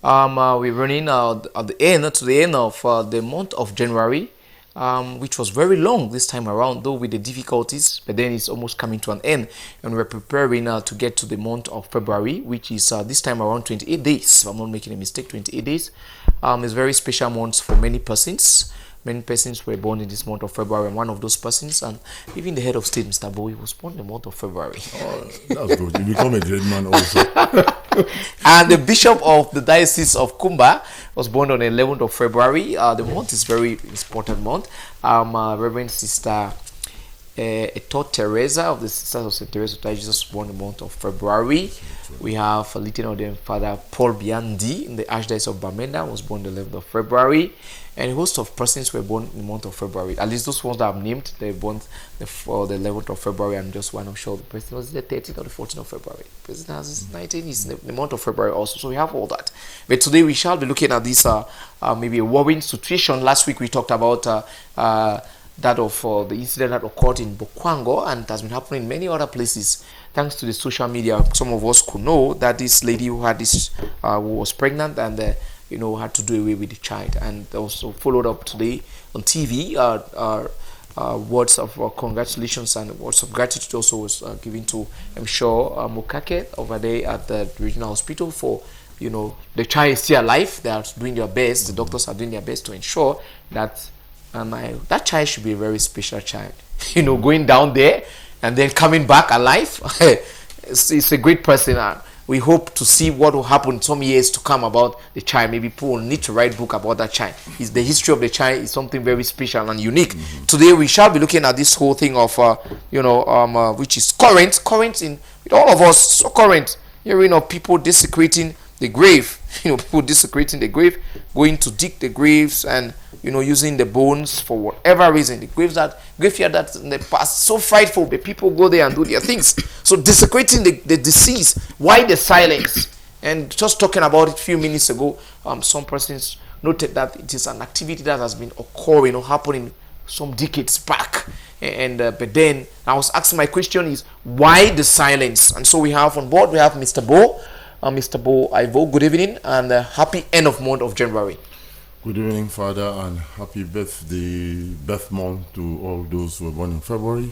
We're running at the end to the end of the month of January, which was very long this time around, though with the difficulties. But then it's almost coming to an end, and we're preparing to get to the month of February, which is this time around 28 days. If I'm not making a mistake, 28 days. It's a very special month for many persons. Many persons were born in this month of February, and one of those persons, and even the head of state, Mr. Bowie, was born in the month of February. Oh, that's good. You become a great man also. And the bishop of the diocese of Kumba was born on the 11th of February. The month is very important month. Reverend Sister Eto Teresa of the Sisters of St. Teresa of Jesus was born in the month of February. We have Lieutenant of Father Paul Biandi in the Archdiocese of Bamenda was born the 11th of February. And a host of persons were born in the month of February. At least those ones that I've named, they were born the 11th of February, and just one, I'm sure the president was the 13th or the 14th of February. The president has his 19th, he's in the month of February also. So we have all that. But today we shall be looking at this maybe a worrying situation. Last week we talked about that of the incident that occurred in Bokwango, and it has been happening in many other places. Thanks to the social media, some of us could know that this lady who had this, who was pregnant and had to do away with the child, and also followed up today on TV. Words of congratulations and words of gratitude also was given to, I'm sure, Mokake over there at the regional hospital for, the child is still alive. They are doing their best. The doctors are doing their best to ensure that that child should be a very special child. Going down there and then coming back alive. It's a great person. We hope to see what will happen some years to come about the child. Maybe people will need to write a book about that child. The history of the child is something very special and unique. Mm-hmm. Today we shall be looking at this whole thing of, which is current in with all of us. So current, hearing of people desecrating the grave. People desecrating the grave, going to dig the graves and using the bones for whatever reason. The graveyard that in the past so frightful, but people go there and do their things. So desecrating the deceased. Why the silence? And just talking about it a few minutes ago, some persons noted that it is an activity that has been occurring or happening some decades back. And but then I was asking, my question is, why the silence? And so we have on board, we have Mr. Bo. Mr. Bo Ivo, good evening and happy end of month of January. Good evening, Father, and happy birth month to all those who were born in February.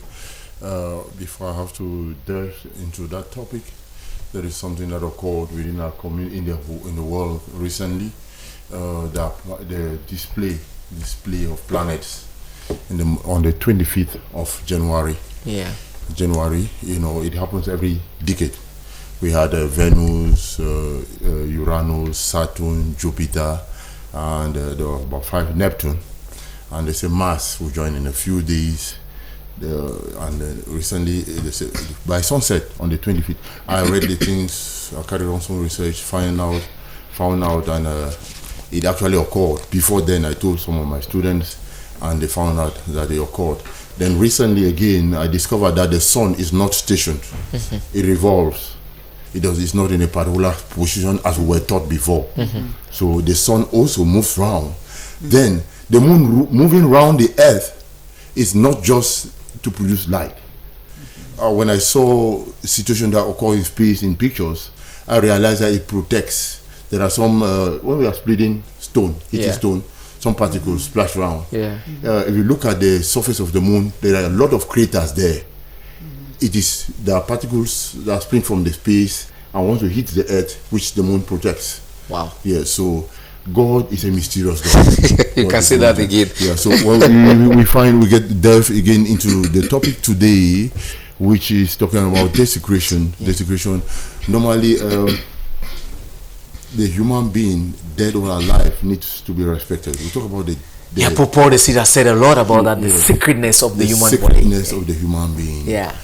Before I have to delve into that topic, there is something that occurred within our community in the world recently. The display of planets on the 25th of January. Yeah. January, it happens every decade. We had Venus, Uranus, Saturn, Jupiter, and there were about 5 Neptune. And they say Mars will join in a few days. Recently, they say by sunset on the 25th, I read the things, I carried on some research, found out, and it actually occurred. Before then, I told some of my students, and they found out that it occurred. Then recently again, I discovered that the sun is not stationed. It revolves. It's not in a particular position as we were taught before. Mm-hmm. So the sun also moves around. Mm-hmm. Then the moon moving around the earth is not just to produce light. When I saw a situation that occurs in space in pictures, I realized that it protects. There are some, when we are splitting stone, stone, some particles splash around. Yeah. If you look at the surface of the moon, there are a lot of craters there. There are particles that spring from the space and want to hit the earth, which the moon protects. Wow. Yeah, so God is a mysterious God. You can say that again. Yeah, so we get delve again into the topic today, which is talking about desecration. Yeah. Desecration. Normally, the human being, dead or alive, needs to be respected. We talk about Paul the Cedar said a lot about that, the sacredness of the human body. The sacredness of the human being. Yeah.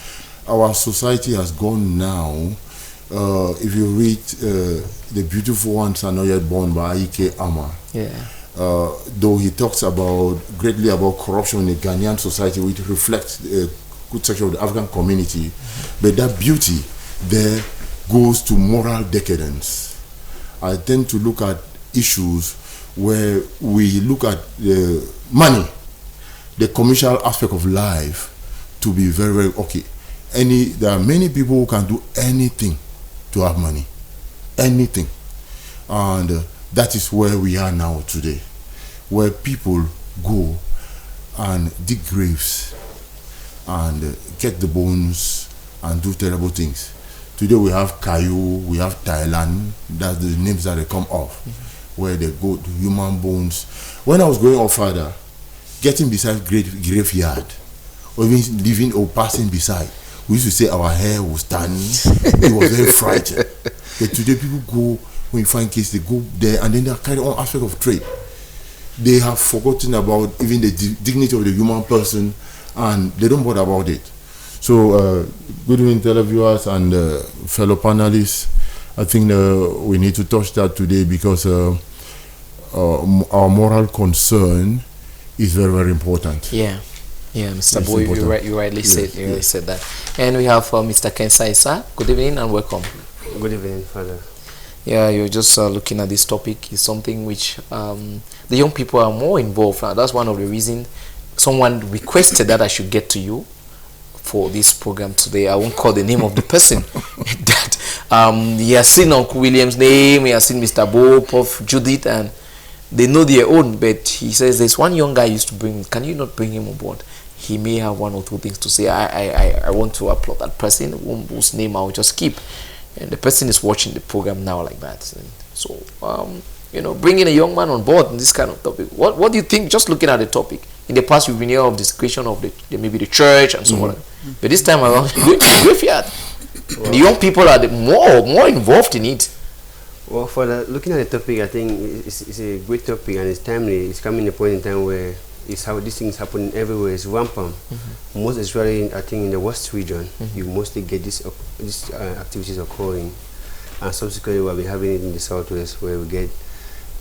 Our society has gone now. If you read The Beautiful Ones Are Not Yet Born by Ike Ama, though he talks greatly about corruption in the Ghanaian society, which reflects a good section of the African community, but that beauty there goes to moral decadence. I tend to look at issues where we look at the money, the commercial aspect of life, to be very, very okay. There are many people who can do anything to have money, anything, and that is where we are now today, where people go and dig graves and get the bones and do terrible things. Today we have Kayu, we have Thailand, that's the names that they come off, where they go to human bones. When I was going off further, getting beside graveyard, or even living or passing beside, we used to say our hair was stand. It was very frightening. But today people go, when you find cases, they go there and then they carry on aspect of trade. They have forgotten about even the dignity of the human person, and they don't bother about it. So, good evening, televiewers and fellow panelists. I think we need to touch that today because our moral concern is very, very important. Yeah, Mr. Boy, you rightly said that. And we have Mr. Kensaisa. Good evening and welcome. Good evening, Father. Yeah, you're just looking at this topic. Is something which the young people are more involved. That's one of the reasons someone requested that I should get to you for this program today. I won't call the name of the person. That he has seen Uncle William's name, he has seen Mr. Bo, Prof. Judith, and they know their own. But he says there's one young guy used to bring. Can you not bring him on board? He may have one or two things to say. I want to applaud that person whose name I'll just keep. And the person is watching the program now like that. And so, bringing a young man on board in this kind of topic. What do you think? Just looking at the topic. In the past, we've been here of desecration of maybe the church and so on. But this time around, going to the graveyard. Wow. The young people are more involved in it. Well, for looking at the topic, I think it's a great topic and it's timely. It's coming a point in time where it's how these things happen everywhere. It's rampant. Most especially, I think, in the West region, you mostly get these activities occurring, and subsequently we'll be having it in the Southwest where we get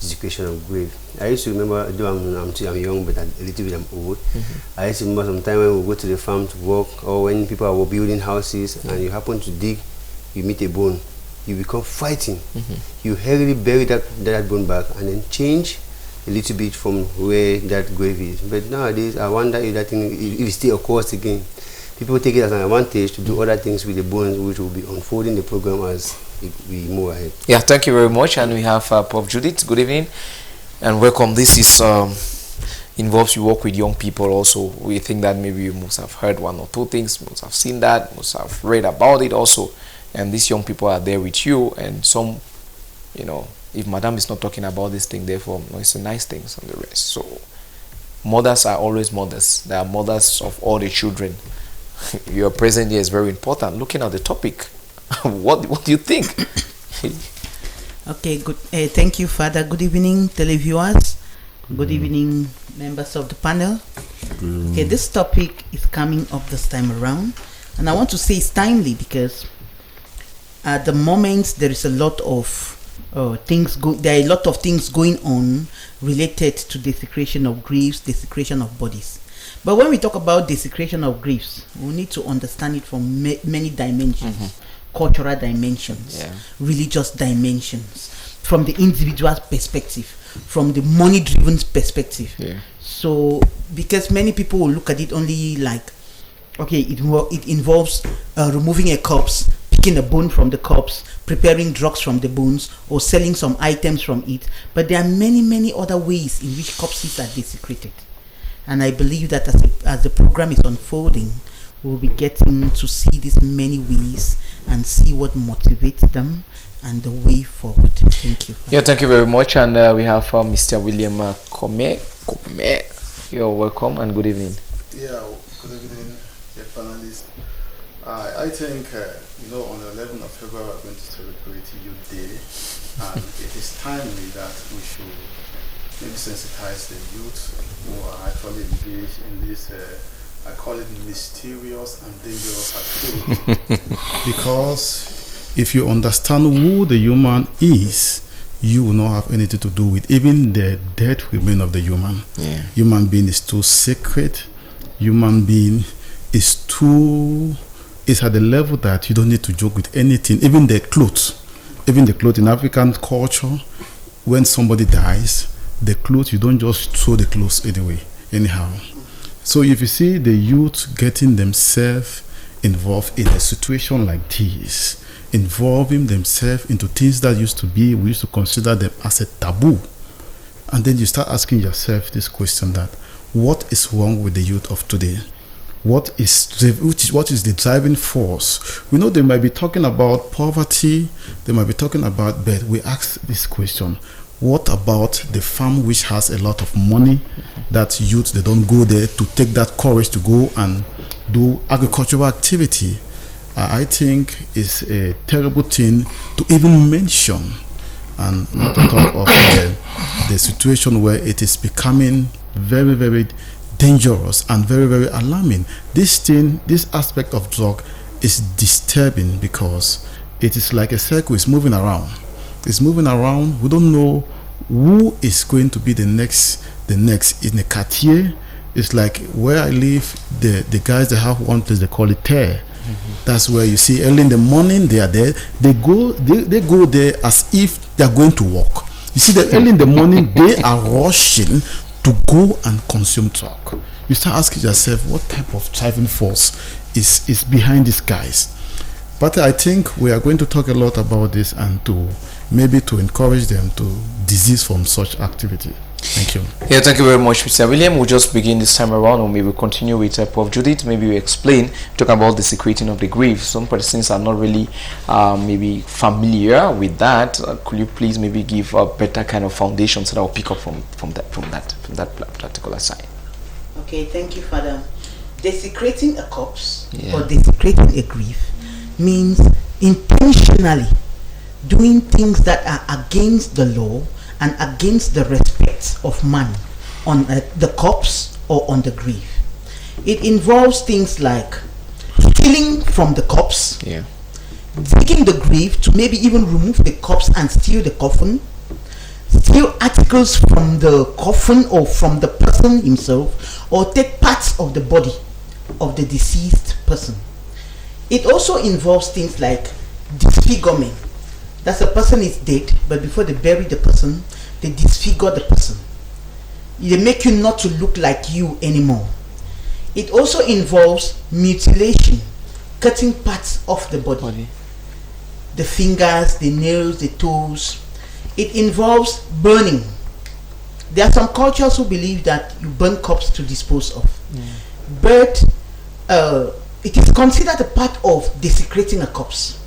desecration of grave. I used to remember, though I'm young, but a little bit I'm old. I used to remember some time when we go to the farm to work, or when people are building houses and you happen to dig, you meet a bone, you become fighting. You heavily bury that bone back and then change a little bit from where that grave is. But nowadays, I wonder if that thing, if it still occurs again. People take it as an advantage to do other things with the bones, which will be unfolding the program as we move ahead. Yeah, thank you very much. And we have Prof. Judith. Good evening and welcome. This is involves you work with young people also. We think that maybe you must have heard one or two things, must have seen that, must have read about it also. And these young people are there with you, and some, if Madam is not talking about this thing, therefore it's a nice thing and the rest. So mothers are always mothers. They are mothers of all the children. Your presence here is very important. Looking at the topic, what do you think? Okay, good. Thank you, Father. Good evening, televiewers. Good evening, members of the panel. Okay, this topic is coming up this time around, and I want to say it's timely because at the moment there is a lot of there are a lot of things going on related to desecration of graves, desecration of bodies. But when we talk about desecration of graves, we need to understand it from many dimensions. Cultural dimensions, religious dimensions, from the individual's perspective, from the money-driven perspective. So, because many people will look at it only like, okay, it involves removing a corpse, picking a bone from the corpse, preparing drugs from the bones, or selling some items from it. But there are many other ways in which corpses are desecrated. And I believe that as the program is unfolding, we'll be getting to see these many ways and see what motivates them and the way forward. Thank you. Yeah, thank you very much. And we have Mr. William Kome. You're welcome and good evening. Yeah, good evening, dear panelists. I think, on the 11th of February, we're going to celebrate Youth Day, and it is timely that we should maybe sensitize the youth who are actually engaged in this, I call it mysterious and dangerous activity. Because if you understand who the human is, you will not have anything to do with even the dead remain of the human. Human being is too sacred. Human being is at the level that you don't need to joke with anything, even the clothes. Even the clothes in African culture, when somebody dies, the clothes, you don't just throw the clothes anyhow. So if you see the youth getting themselves involved in a situation like this, involving themselves into things that used to be, we used to consider them as a taboo. And then you start asking yourself this question that, what is wrong with the youth of today? What is the driving force? We know they might be talking about poverty, they might be talking about, but we ask this question, what about the farm which has a lot of money, that youth, they don't go there to take that courage to go and do agricultural activity? I think it's a terrible thing to even mention, and not to talk of the situation where it is becoming very, very dangerous and very, very alarming. This aspect of drug is disturbing because it is like a circle. It's moving around. It's moving around. We don't know who is going to be the next in the quartier. It's like where I live, the guys that have one place, they call it tear. That's where you see early in the morning they are there. They go there as if they are going to work. You see that early in the morning they are rushing to go and consume drug. You start asking yourself, what type of driving force is behind these guys? But I think we are going to talk a lot about this, and to encourage them to desist from such activity. Thank you. Yeah, thank you very much, Mr. William. We'll just begin this time around, or maybe we'll continue with Prof. Judith. Maybe we explain, talk about the desecrating of the grave. Some persons are not really maybe familiar with that. Could you please maybe give a better kind of foundation so that I'll pick up from that particular side? Okay, thank you, Father. Desecrating a corpse or desecrating a grave means intentionally doing things that are against the law and against the respect of man on the corpse or on the grave. It involves things like stealing from the corpse, digging the grave to maybe even remove the corpse and steal the coffin, steal articles from the coffin or from the person himself, or take parts of the body of the deceased person. It also involves things like disfigurement. That the person is dead, but before they bury the person, they disfigure the person. They make you not to look like you anymore. It also involves mutilation, cutting parts of the body. The fingers, the nails, the toes. It involves burning. There are some cultures who believe that you burn corpse to dispose of. But it is considered a part of desecrating a corpse.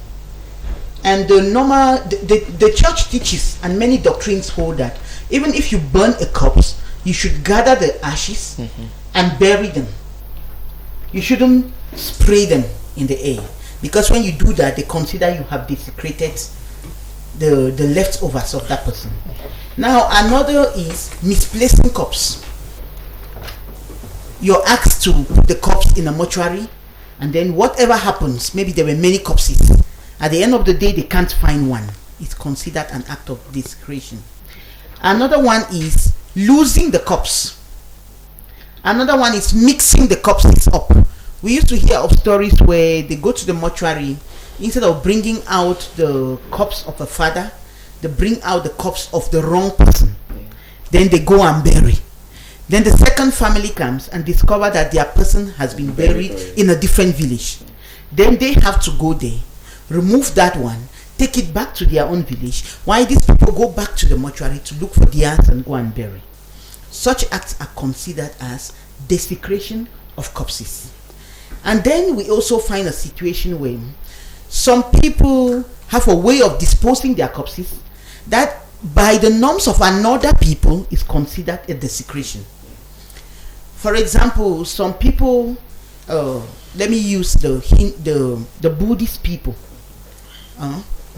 And the church teaches, and many doctrines hold, that even if you burn a corpse, you should gather the ashes and bury them. You shouldn't spray them in the air, because when you do that, they consider you have desecrated the leftovers of that person. Now, another is misplacing corpse. You're asked to put the corpse in a mortuary, and then whatever happens, maybe there were many corpses. At the end of the day, they can't find one. It's considered an act of desecration. Another one is losing the corpse. Another one is mixing the corpses up. We used to hear of stories where they go to the mortuary, instead of bringing out the corpse of a father, they bring out the corpse of the wrong person. Then they go and bury. Then the second family comes and discover that their person has been buried in a different village. Then they have to go there, remove that one, take it back to their own village, while these people go back to the mortuary to look for theirs and go and bury. Such acts are considered as desecration of corpses. And then we also find a situation where some people have a way of disposing their corpses that by the norms of another people is considered a desecration. For example, some people, let me use the Buddhist people.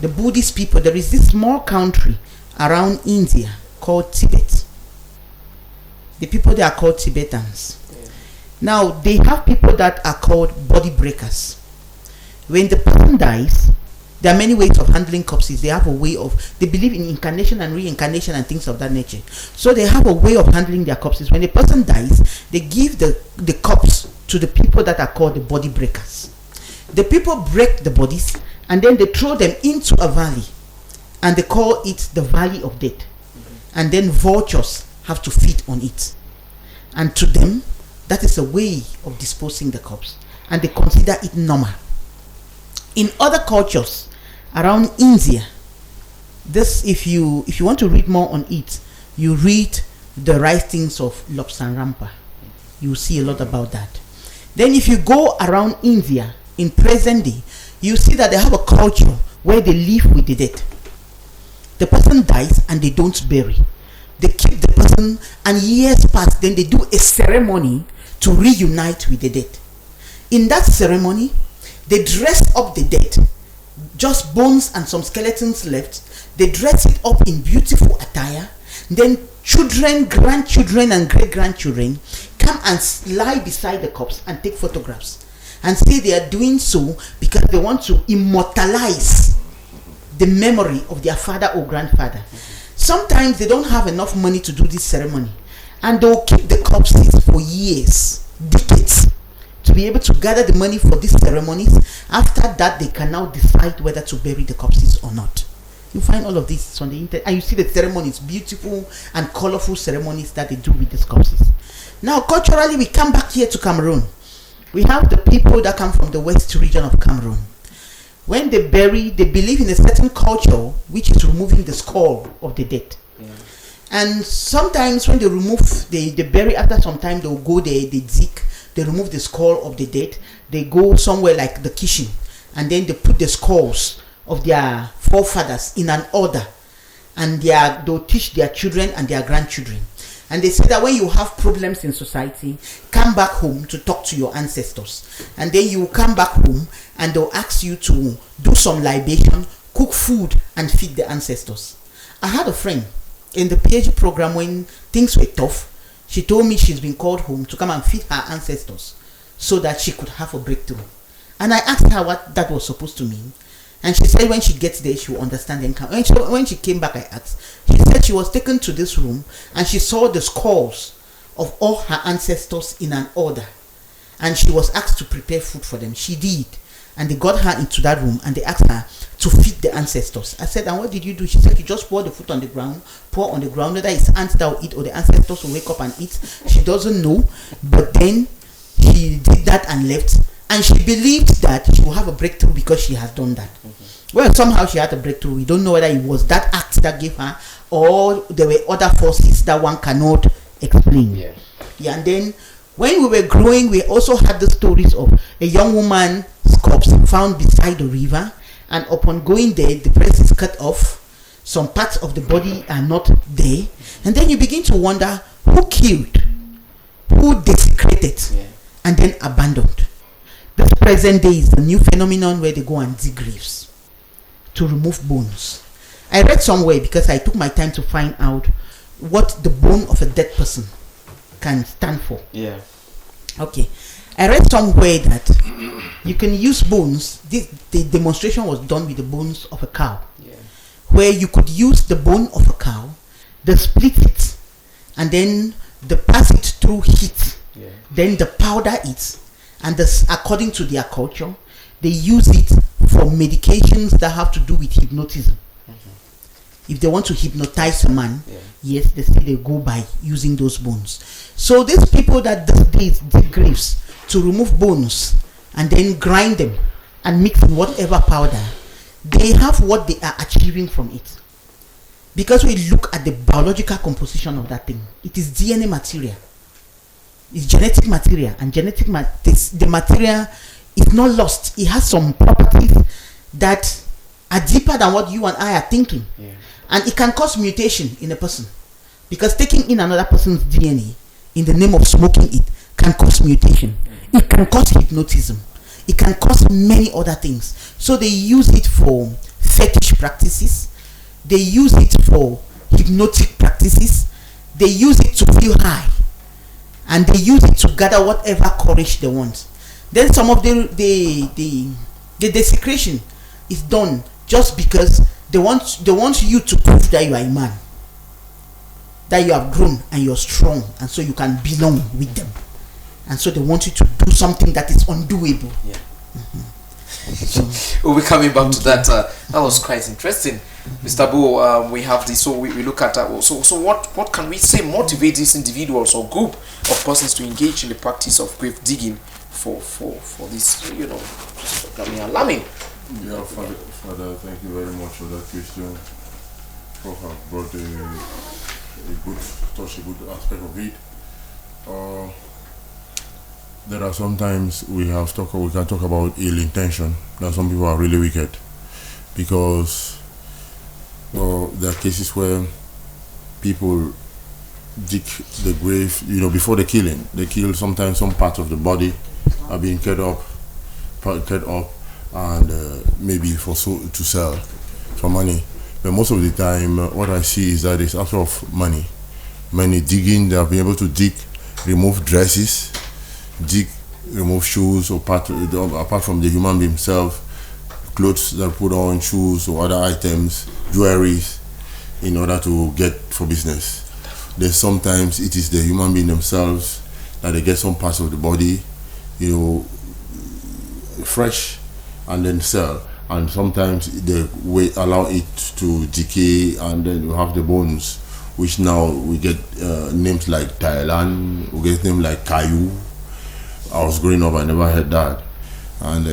The Buddhist people, there is this small country around India called Tibet. The people there are called Tibetans. Now, they have people that are called body breakers. When the person dies, there are many ways of handling corpses. They have a way of, they believe in incarnation and reincarnation and things of that nature. So they have a way of handling their corpses. When the person dies, they give the corpse to the people that are called the body breakers. The people break the bodies and then they throw them into a valley, and they call it the valley of death. And then vultures have to feed on it. And to them, that is a way of disposing the corpse, and they consider it normal. In other cultures, around India. This, if you want to read more on it, you read the writings of Lobsang. You see a lot about that. Then if you go around India in present day, you see that they have a culture where they live with the dead. The person dies and they don't bury. They keep the person, and years pass, then they do a ceremony to reunite with the dead. In that ceremony, they dress up the dead, just bones and some skeletons left. They dress it up in beautiful attire. Then children, grandchildren and great-grandchildren come and lie beside the corpse and take photographs and say they are doing so because they want to immortalize the memory of their father or grandfather. Sometimes they don't have enough money to do this ceremony, and they'll keep the corpses for years, decades, to be able to gather the money for these ceremonies. After that, they can now decide whether to bury the corpses or not. You find all of this on the internet, and you see the ceremonies, beautiful and colorful ceremonies that they do with these corpses. Now, culturally, we come back here to Cameroon. We have the people that come from the west region of Cameroon. When they bury, they believe in a certain culture, which is removing the skull of the dead. Yeah. And sometimes when they remove, they bury, after some time, they'll go there, they dig, they remove the skull of the dead. They go somewhere like the kitchen, and then they put the skulls of their forefathers in an order, and they'll teach their children and their grandchildren. And they say that when you have problems in society, come back home to talk to your ancestors. And then you come back home and they'll ask you to do some libation, cook food, and feed the ancestors. I had a friend in the PhD program when things were tough. She told me she's been called home to come and feed her ancestors so that she could have a breakthrough. And I asked her what that was supposed to mean. And she said when she gets there, she will understand and come. When she came back, I asked. She said she was taken to this room and she saw the skulls of all her ancestors in an order. And she was asked to prepare food for them. She did. And they got her into that room and they asked her to feed the ancestors. I said, and what did you do? She said, you just pour the food on the ground, whether it's ants that will eat or the ancestors will wake up and eat. She doesn't know. But then she did that and left. And she believed that she will have a breakthrough because she has done that. Mm-hmm. Well, somehow she had a breakthrough. We don't know whether it was that act that gave her or there were other forces that one cannot explain. Yeah. And then when we were growing, we also had the stories of a young woman's corpse found beside the river. And upon going there, the breast is cut off. Some parts of the body are not there. And then you begin to wonder who killed, who desecrated, and then abandoned. This present day is the new phenomenon where they go and dig graves to remove bones. I read somewhere, because I took my time to find out what the bone of a dead person can stand for. Yeah. Okay. I read somewhere that you can use bones. The demonstration was done with the bones of a cow. Yeah. Where you could use the bone of a cow, they split it, and then they pass it through heat. Yeah. Then they powder it. And this, according to their culture, they use it for medications that have to do with hypnotism. Mm-hmm. If they want to hypnotize a man, yes, they say they go by using those bones. So these people that dig graves to remove bones and then grind them and mix in whatever powder, they have what they are achieving from it. Because we look at the biological composition of that thing, it is DNA material. It's genetic material, and the material is not lost. It has some properties that are deeper than what you and I are thinking. Yeah. And it can cause mutation in a person, because taking in another person's DNA in the name of smoking it can cause mutation. Mm-hmm. It can cause hypnotism. It can cause many other things. So they use it for fetish practices. They use it for hypnotic practices. They use it to feel high. And they use it to gather whatever courage they want. Then some of the desecration is done just because they want you to prove that you are a man, that you have grown and you're strong, and so you can belong with them. And so they want you to do something that is undoable. Yeah. Mm-hmm. So, we'll be coming back to that. That was quite interesting. Mr. Bo, we have this, so we look at that. So what can we say motivate these individuals or group of persons to engage in the practice of grave digging for this, I mean, alarming Yeah, Father, thank you very much for that question. Prof have brought a good touch, a good aspect of it. There are sometimes we can talk about ill intention. That some people are really wicked because there are cases where people dig the grave, before the killing. They kill sometimes some parts of the body are being cut up, and maybe to sell for money. But most of the time, what I see is that it's out of money. Many digging, they have been able to dig, remove dresses, remove shoes, or apart from the human being himself, clothes that put on, shoes or other items, jewelries, in order to get for business. Then sometimes it is the human being themselves that they get some parts of the body, fresh, and then sell. And sometimes they allow it to decay, and then you have the bones, which now we get names like Thailand, we get names like Caillou. I was growing up, I never heard that. And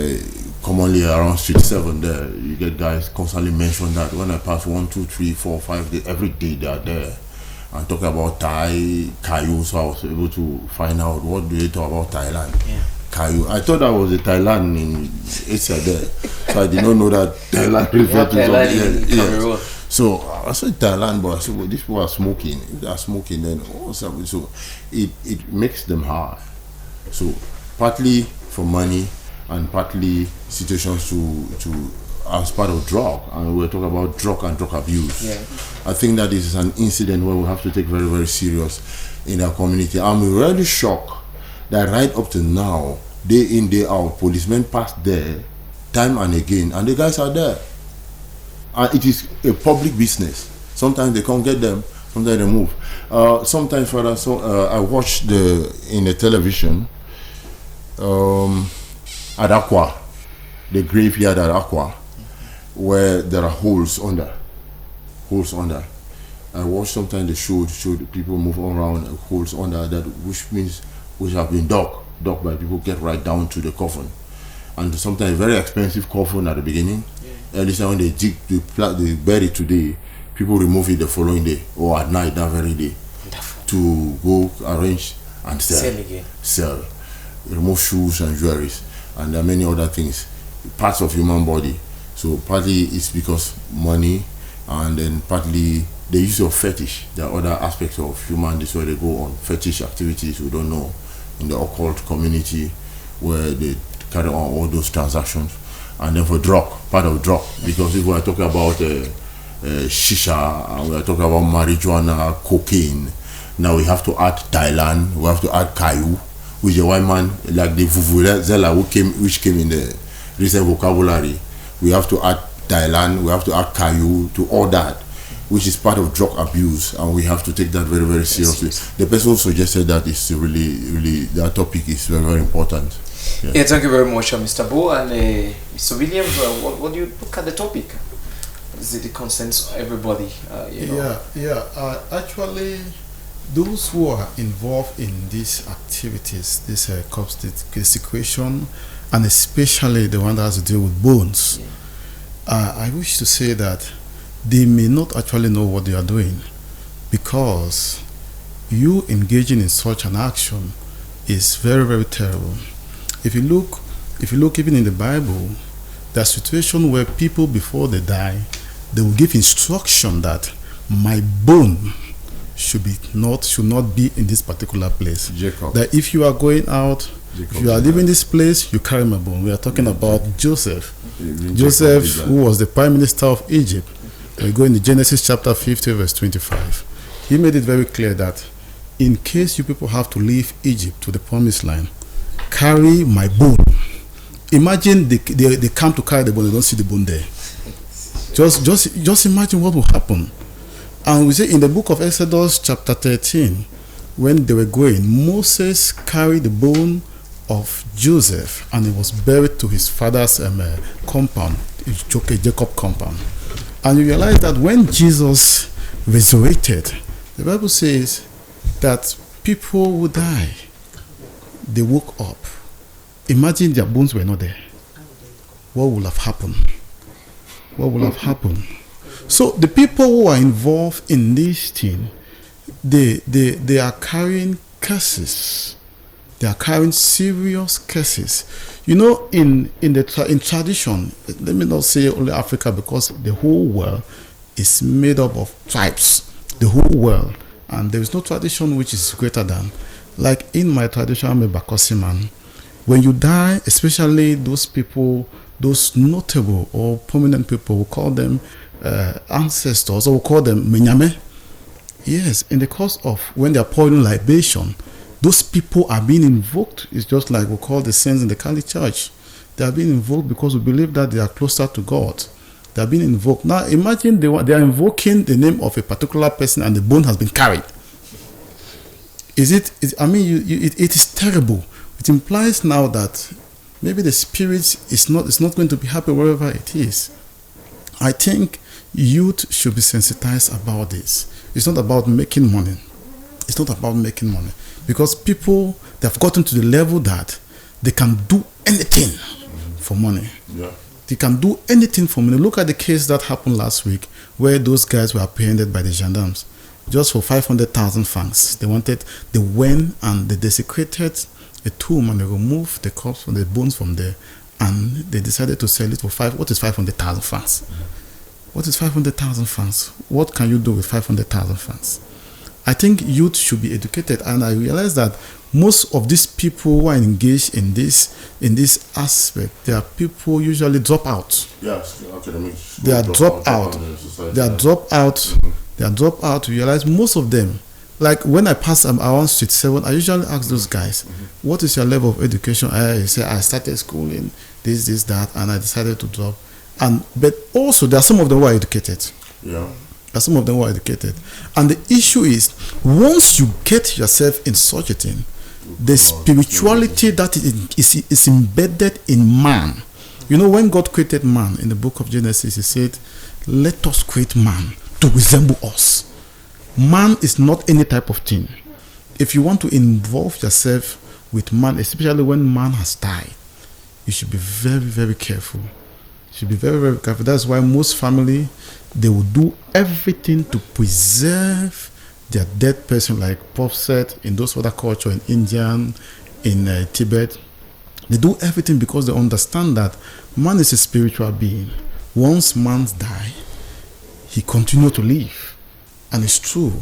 commonly around Street 7 there, you get guys constantly mention that. When I pass 1, 2, 3, 4, 5 days, every day they are there. And talk about Caillou, so I was able to find out what do they talk about Thailand. Yeah. Caillou. I thought that was a Thailand in Asia there. So I did not know that Thailand referred to something. Yes. So I said Thailand, but I said, well, these people are smoking. If they are smoking, then also, so it makes them hard. So partly for money and partly situations to as part of drug, and we're talking about drug and drug abuse. Yeah. I think that is an incident where we have to take very, very serious in our community. I'm really shocked that right up to now, day in, day out, policemen pass there time and again, and the guys are there. And it is a public business. Sometimes they can't get them, sometimes they move. Sometimes, Father, I watched in the television at Aqua, the graveyard at Aqua, where there are holes under. I watched sometimes they showed people move around holes under that, which have been dug by people, get right down to the coffin, and sometimes very expensive coffin at the beginning. At least when they dig, they bury it today, people remove it the following day or at night that very day to go arrange and sell. Remove shoes and jewelries, and there are many other things, parts of human body. So partly it's because money, and then partly the use of fetish. There are other aspects of human, this where they go on fetish activities we don't know in the occult community, where they carry on all those transactions. And then for drug, part of drug, because if we are talking about shisha, and we are talking about marijuana, cocaine, now we have to add Thailand, we have to add Caillou, which a white man like the Vuvuzela which came in the recent vocabulary. We have to add Thailand, we have to add Caillou to all that, which is part of drug abuse, and we have to take that very, very seriously. The person who suggested that is really that topic is very, very important. Yeah, thank you very much, Mr. Bo. And Mr. Williams, what do you look at the topic? Is it the consensus of everybody? Actually, those who are involved in these activities, this desecration, and especially the one that has to do with bones, I wish to say that they may not actually know what they are doing, because you engaging in such an action is very, very terrible. If you look even in the Bible, there are situations where people before they die, they will give instruction that my bone should not be in this particular place. Jacob. That if you are going out, if you are leaving this place, you carry my bone. We are talking about Joseph. Joseph, who was the prime minister of Egypt. We go in Genesis chapter 50, verse 25. He made it very clear that in case you people have to leave Egypt to the promised land, carry my bone. Imagine they come to carry the bone, they don't see the bone there. Just imagine what will happen. And we say in the book of Exodus chapter 13, when they were going, Moses carried the bone of Joseph, and it was buried to his father's compound, Jacob compound. And you realize that when Jesus resurrected, the Bible says that people who die, they woke up. Imagine their bones were not there. what would have happened? What would have happened? So the people who are involved in this thing, they are carrying curses. They are carrying serious curses. You know, in tradition, let me not say only Africa, because the whole world is made up of tribes. The whole world, and there is no tradition which is greater than. Like in my tradition, I'm a Bakosi man. When you die, especially those people, those notable or prominent people, we call them ancestors, or we call them menyame. Yes, in the course of when they are pouring libation, those people are being invoked. It's just like we call the saints in the Catholic Church. They are being invoked because we believe that they are closer to God. They are being invoked. Now imagine they are invoking the name of a particular person and the bone has been carried. It is terrible. It implies now that maybe the spirit is not going to be happy wherever it is. I think youth should be sensitized about this. It's not about making money. It's not about making money. Because people, they have gotten to the level that they can do anything for money. Yeah. They can do anything for money. Look at the case that happened last week where those guys were apprehended by the gendarmes just for 500,000 francs. They went and they desecrated a tomb and they removed the corpse from the bones from there, and they decided to sell it for what is 500,000 francs? What is 500,000 francs? What can you do with 500,000 francs? I think youth should be educated, and I realize that most of these people who are engaged in this aspect, they are people usually drop out. Yes, academics. They are drop out. They are drop out. Mm-hmm. They are drop out. You realize most of them. Like when I pass around Street 7, I usually ask those guys, what is your level of education? I say, I started school in this, that, and I decided to drop. But also, there are some of them who are educated. Yeah. There are some of them who are educated. And the issue is, once you get yourself in such a thing, the spirituality that is embedded in man. You know, when God created man in the book of Genesis, he said, let us create man to resemble us. Man is not any type of thing. If you want to involve yourself with man, especially when man has died, you should be very, very careful. You should be very, very careful. That's why most family, they will do everything to preserve their dead person, like Prof said, in those other culture, in Indian, in Tibet. They do everything because they understand that man is a spiritual being. Once man dies, he continues to live. And it's true.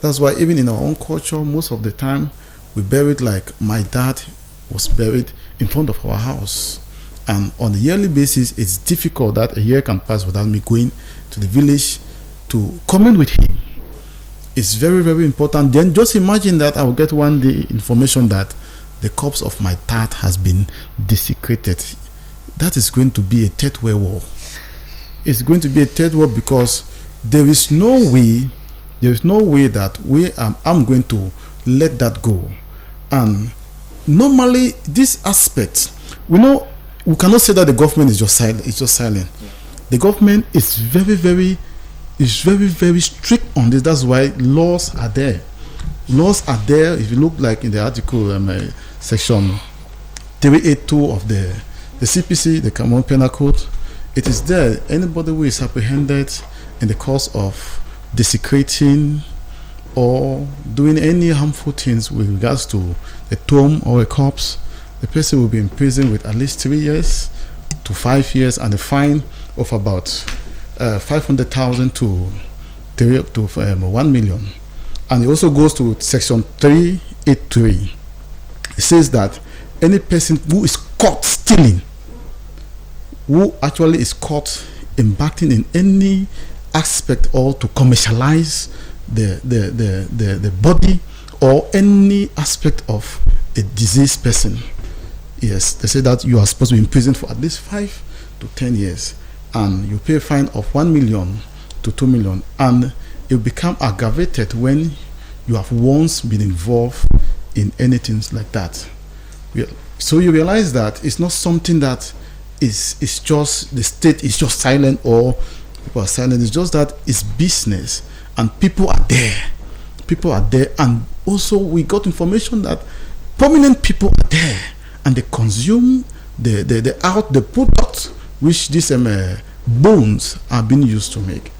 That's why even in our own culture, most of the time, we bury it like my dad was buried in front of our house. And on a yearly basis, it's difficult that a year can pass without me going to the village to comment with him. It's very, very important. Then just imagine that I will get one day information that the corpse of my dad has been desecrated. That is going to be a third world war. It's going to be a third war because there is no way that I'm going to let that go. And normally, this aspect, we cannot say that the government is just silent. It's just silent. The government is very, very strict on this. That's why laws are there. Laws are there. If you look like in the article, section 382 of the CPC, the Cameroon Penal Code, it is there. Anybody who is apprehended in the course of desecrating or doing any harmful things with regards to a tomb or a corpse, the person will be in prison with at least 3 years to 5 years and a fine of about 500,000 to 1 million. And it also goes to section 383. It says that any person who is caught stealing, who actually is caught embarking in any aspect or to commercialize the body or any aspect of a deceased person, yes, they say that you are supposed to be in prison for at least 5 to 10 years, and you pay a fine of 1 million to 2 million, and it will become aggravated when you have once been involved in anything like that. So you realize that it's not something that is just the state is just silent or people are silent. It's just that it's business and people are there. People are there, and also we got information that prominent people are there and they consume the product which these bones are being used to make.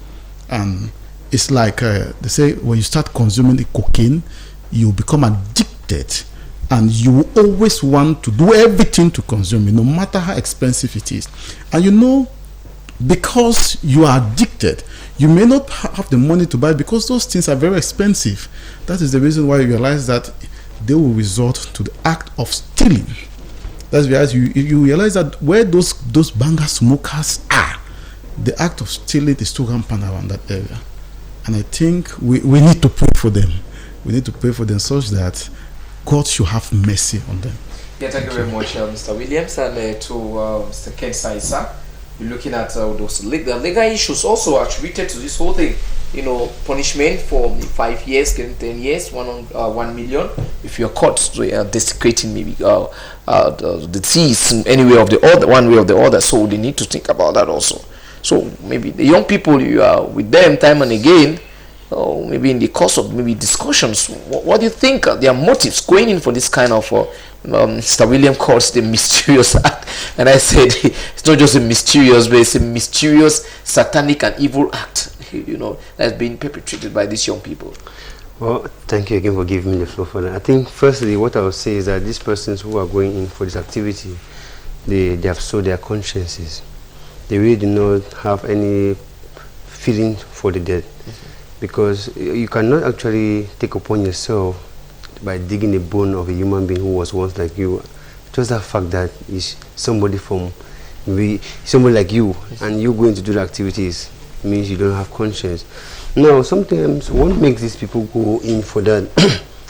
And it's like they say, when you start consuming the cocaine, you become addicted, and you will always want to do everything to consume it, no matter how expensive it is. And you know, because you are addicted, you may not have the money to buy it because those things are very expensive. That is the reason why you realize that they will resort to the act of stealing. That's because you realize that where those banger smokers are, the act of stealing is too rampant around that area. And I think we need to pray for them. We need to pray for them such that God should have mercy on them. Yeah, thank you very much, Mr. Williams, and to Mr. Ken Saisa. We're looking at those legal issues also attributed to this whole thing. You know, punishment for 5 years, getting 10 years, 1 million. If you're caught desecrating maybe the seas in any way of the other, one way or the other, so they need to think about that also. So maybe the young people, you are with them time and again, or maybe in the course of maybe discussions, what do you think are their motives going in for this kind of Mr. William calls the mysterious act, and I said it's not just a mysterious, but it's a mysterious, satanic and evil act, you know, that's being perpetrated by these young people. Well, thank you again for giving me the floor for that. I think firstly what I would say is that these persons who are going in for this activity, they have sold their consciences. They really do not have any feeling for the dead, because you cannot actually take upon yourself by digging the bone of a human being who was once like you. Just the fact that is somebody from maybe somebody like you, and you going to do the activities means you don't have conscience. Now sometimes what makes these people go in for that,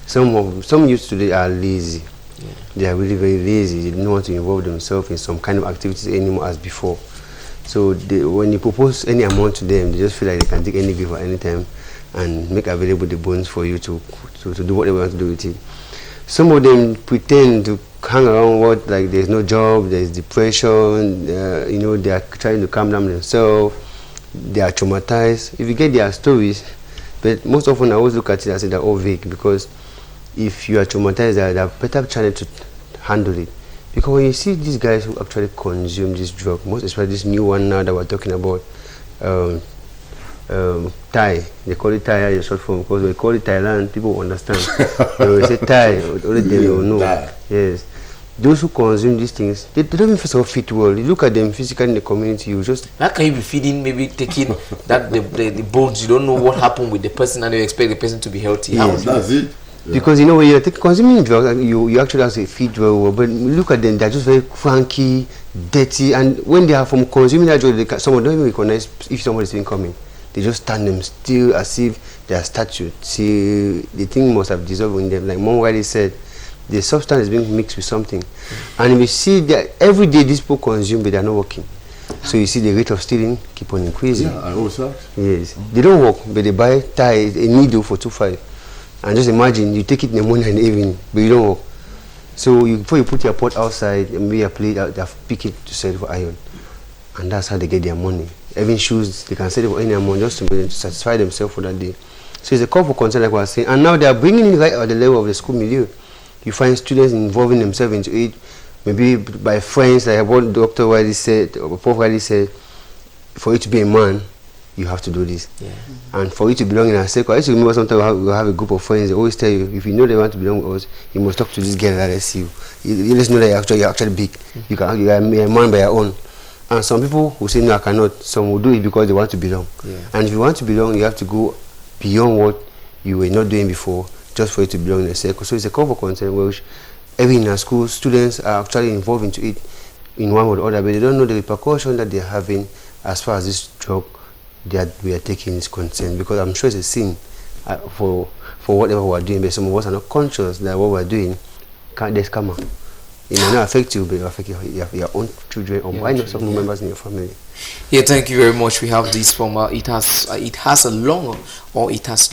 some youths today are lazy. Yeah. They are really very lazy. They don't want to involve themselves in some kind of activities anymore as before. So when you propose any amount to them, they just feel like they can take any gift at any time and make available the bones for you to do what they want to do with it. Some of them pretend to hang around like there's no job, there's depression, you know, they are trying to calm down themselves, they are traumatized. If you get their stories, but most often I always look at it and say they're all vague, because if you are traumatized, there are better channels to handle it. Because when you see these guys who actually consume this drug, most especially this new one now that we're talking about, Thai, they call it Thai as a short form, because when we call it Thailand, people understand. When we say Thai, only they will know. Yes. Those who consume these things, they don't even first of all fit well. You look at them physically in the community, you just... How can you be feeding, maybe taking that the bones, you don't know what happened with the person, and you expect the person to be healthy? Yes. That's it. Yeah. Because you know, when you're consuming drugs, you actually have to feed well, but look at them, they're just very cranky, dirty, and when they are from consuming that drug, someone don't even recognize if somebody is incoming. They just stand them still as if they are statues. See, the thing must have dissolved in them. Like Mom Wiley said, the substance is being mixed with something. And if you see that every day these people consume, but they are not working. So you see the rate of stealing keep on increasing. Yeah, I always ask. Yes. They don't work, but they buy a needle for 2.5. And just imagine, you take it in the morning and the evening, but you don't work. So before you put your pot outside, and maybe a plate, they pick it to sell for iron. And that's how they get their money. Even shoes, they can sell it for any amount just to satisfy themselves for that day. So it's a call for concern, like I was saying. And now they are bringing it right at the level of the school milieu. You find students involving themselves into it, maybe by friends, like what Dr. Wiley said, or Prof. Wiley said, for you to be a man, you have to do this. Yeah. And for you to belong in a circle, I used to remember sometimes we have a group of friends, they always tell you, if you know they want to belong with us, you must talk to this girl that I see you. You just know that you're actually big. You are a man by your own. And some people who say, no, I cannot. Some will do it because they want to belong. Yeah. And if you want to belong, you have to go beyond what you were not doing before, just for you to belong in a circle. So it's a call for concern, which every in our school, students are actually involved into it in one or the other, but they don't know the repercussion that they're having as far as this drug that we are taking is concerned. Because I'm sure it's a sin for whatever we're doing, but some of us are not conscious that what we're doing there's karma. It may not affect you, but it will affect your own children, or why not some members in your family. Yeah, thank you very much. We have this from it has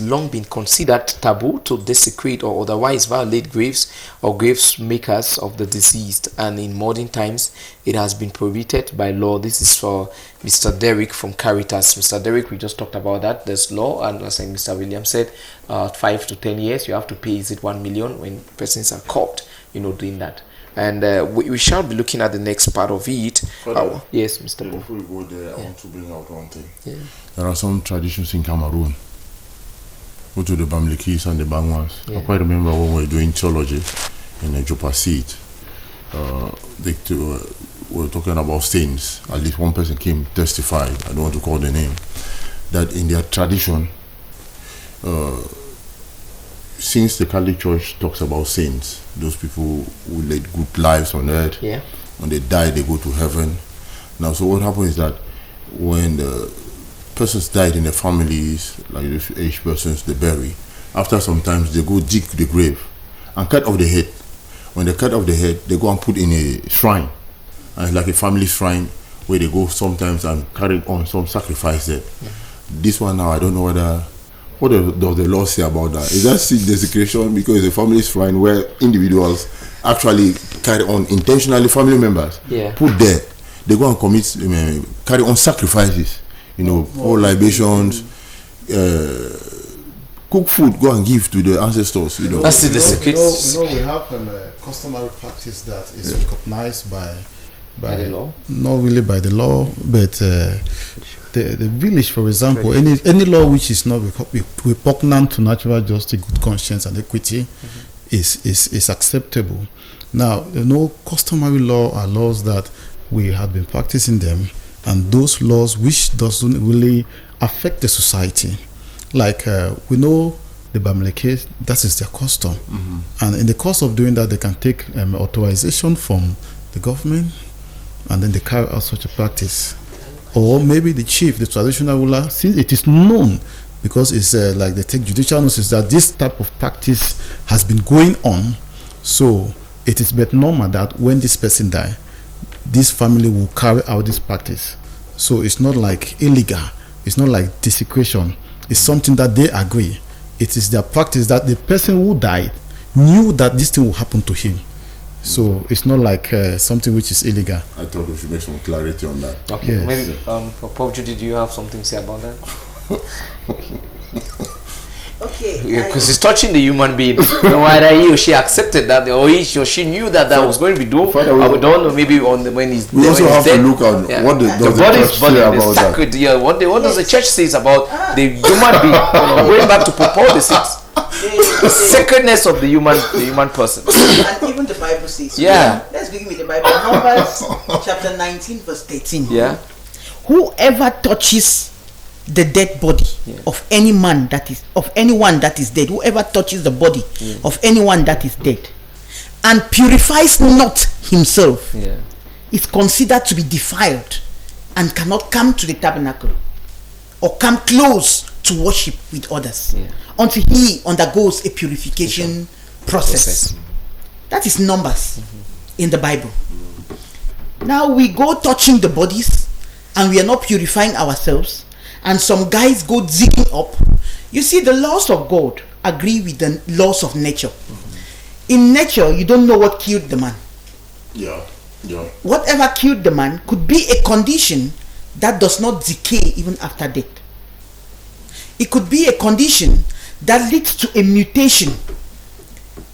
long been considered taboo to desecrate or otherwise violate graves or graves makers of the deceased, and in modern times it has been prohibited by law. This is for Mr. Derek from Caritas. Mr. Derek, we just talked about that. There's law, and as Mr. Williams said, 5 to 10 years you have to pay. Is it 1 million when persons are caught, doing that? and we shall be looking at the next part of it. Father, Yes, Mr. Bo. before we go there, I want to bring out one thing. Yeah. There are some traditions in Cameroon. Go to the Bamlikis and the Bangwas. I quite remember when we were doing theology in the Jopa seat. They were talking about saints. At least one person came testified. I don't want to call the name. That in their tradition, since the Catholic Church talks about saints, those people who led good lives on earth, when they die, they go to heaven. Now, so what happens is that when the persons died in the families, like the aged persons, they bury. After some time, they go dig the grave and cut off the head. When they cut off the head, they go and put in a shrine. And it's like a family shrine where they go sometimes and carry on some sacrifice there. This one now, I don't know what does the law say about that? Is that seed desecration? Because it's a family shrine where individuals actually carry on intentionally, family members put there. They go and commit, carry on sacrifices. All libations, cook food, go and give to the ancestors. That's the desecrates. We have a customary practice that is recognized by the law. Not really by the law, but the village, for example, any law which is not repugnant to natural justice, good conscience, and equity is acceptable. Now, customary law are laws that we have been practicing them, and those laws which doesn't really affect the society. Like we know the Bamileke, that is their custom. And in the course of doing that, they can take authorization from the government, and then they carry out such a practice. Or maybe the chief, the traditional ruler, since it is known, because it's like they take judicial notice that this type of practice has been going on, so it is but normal that when this person die, this family will carry out this practice. So it's not like illegal, it's not like desecration, it's something that they agree. It is their practice that the person who died knew that this thing will happen to him. So it's not like something which is illegal. I thought we should make some clarity on that. Okay, Yes. maybe Prof. Judy, do you have something to say about that? Okay. Because it's touching the human being. Whether he or she accepted that, or he or she knew that was going to be done. I don't know. Maybe when he's We also have to look at what does the church say about that. Sacred, what does the church says about the human being? Going back to Paul says, the sacredness of the human person. And even the Bible says. Yeah. Let's begin with the Bible. Numbers chapter 19, verse 13. Yeah. Whoever touches the dead body of anyone that is dead, whoever touches the body of anyone that is dead and purifies not himself is considered to be defiled and cannot come to the tabernacle or come close to worship with others until he undergoes a purification process. That is Numbers in the Bible. Now we go touching the bodies and we are not purifying ourselves, and some guys go digging up. You see, the laws of God agree with the laws of nature. In nature, you don't know what killed the man. Whatever killed the man could be a condition that does not decay even after death. It could be a condition that leads to a mutation,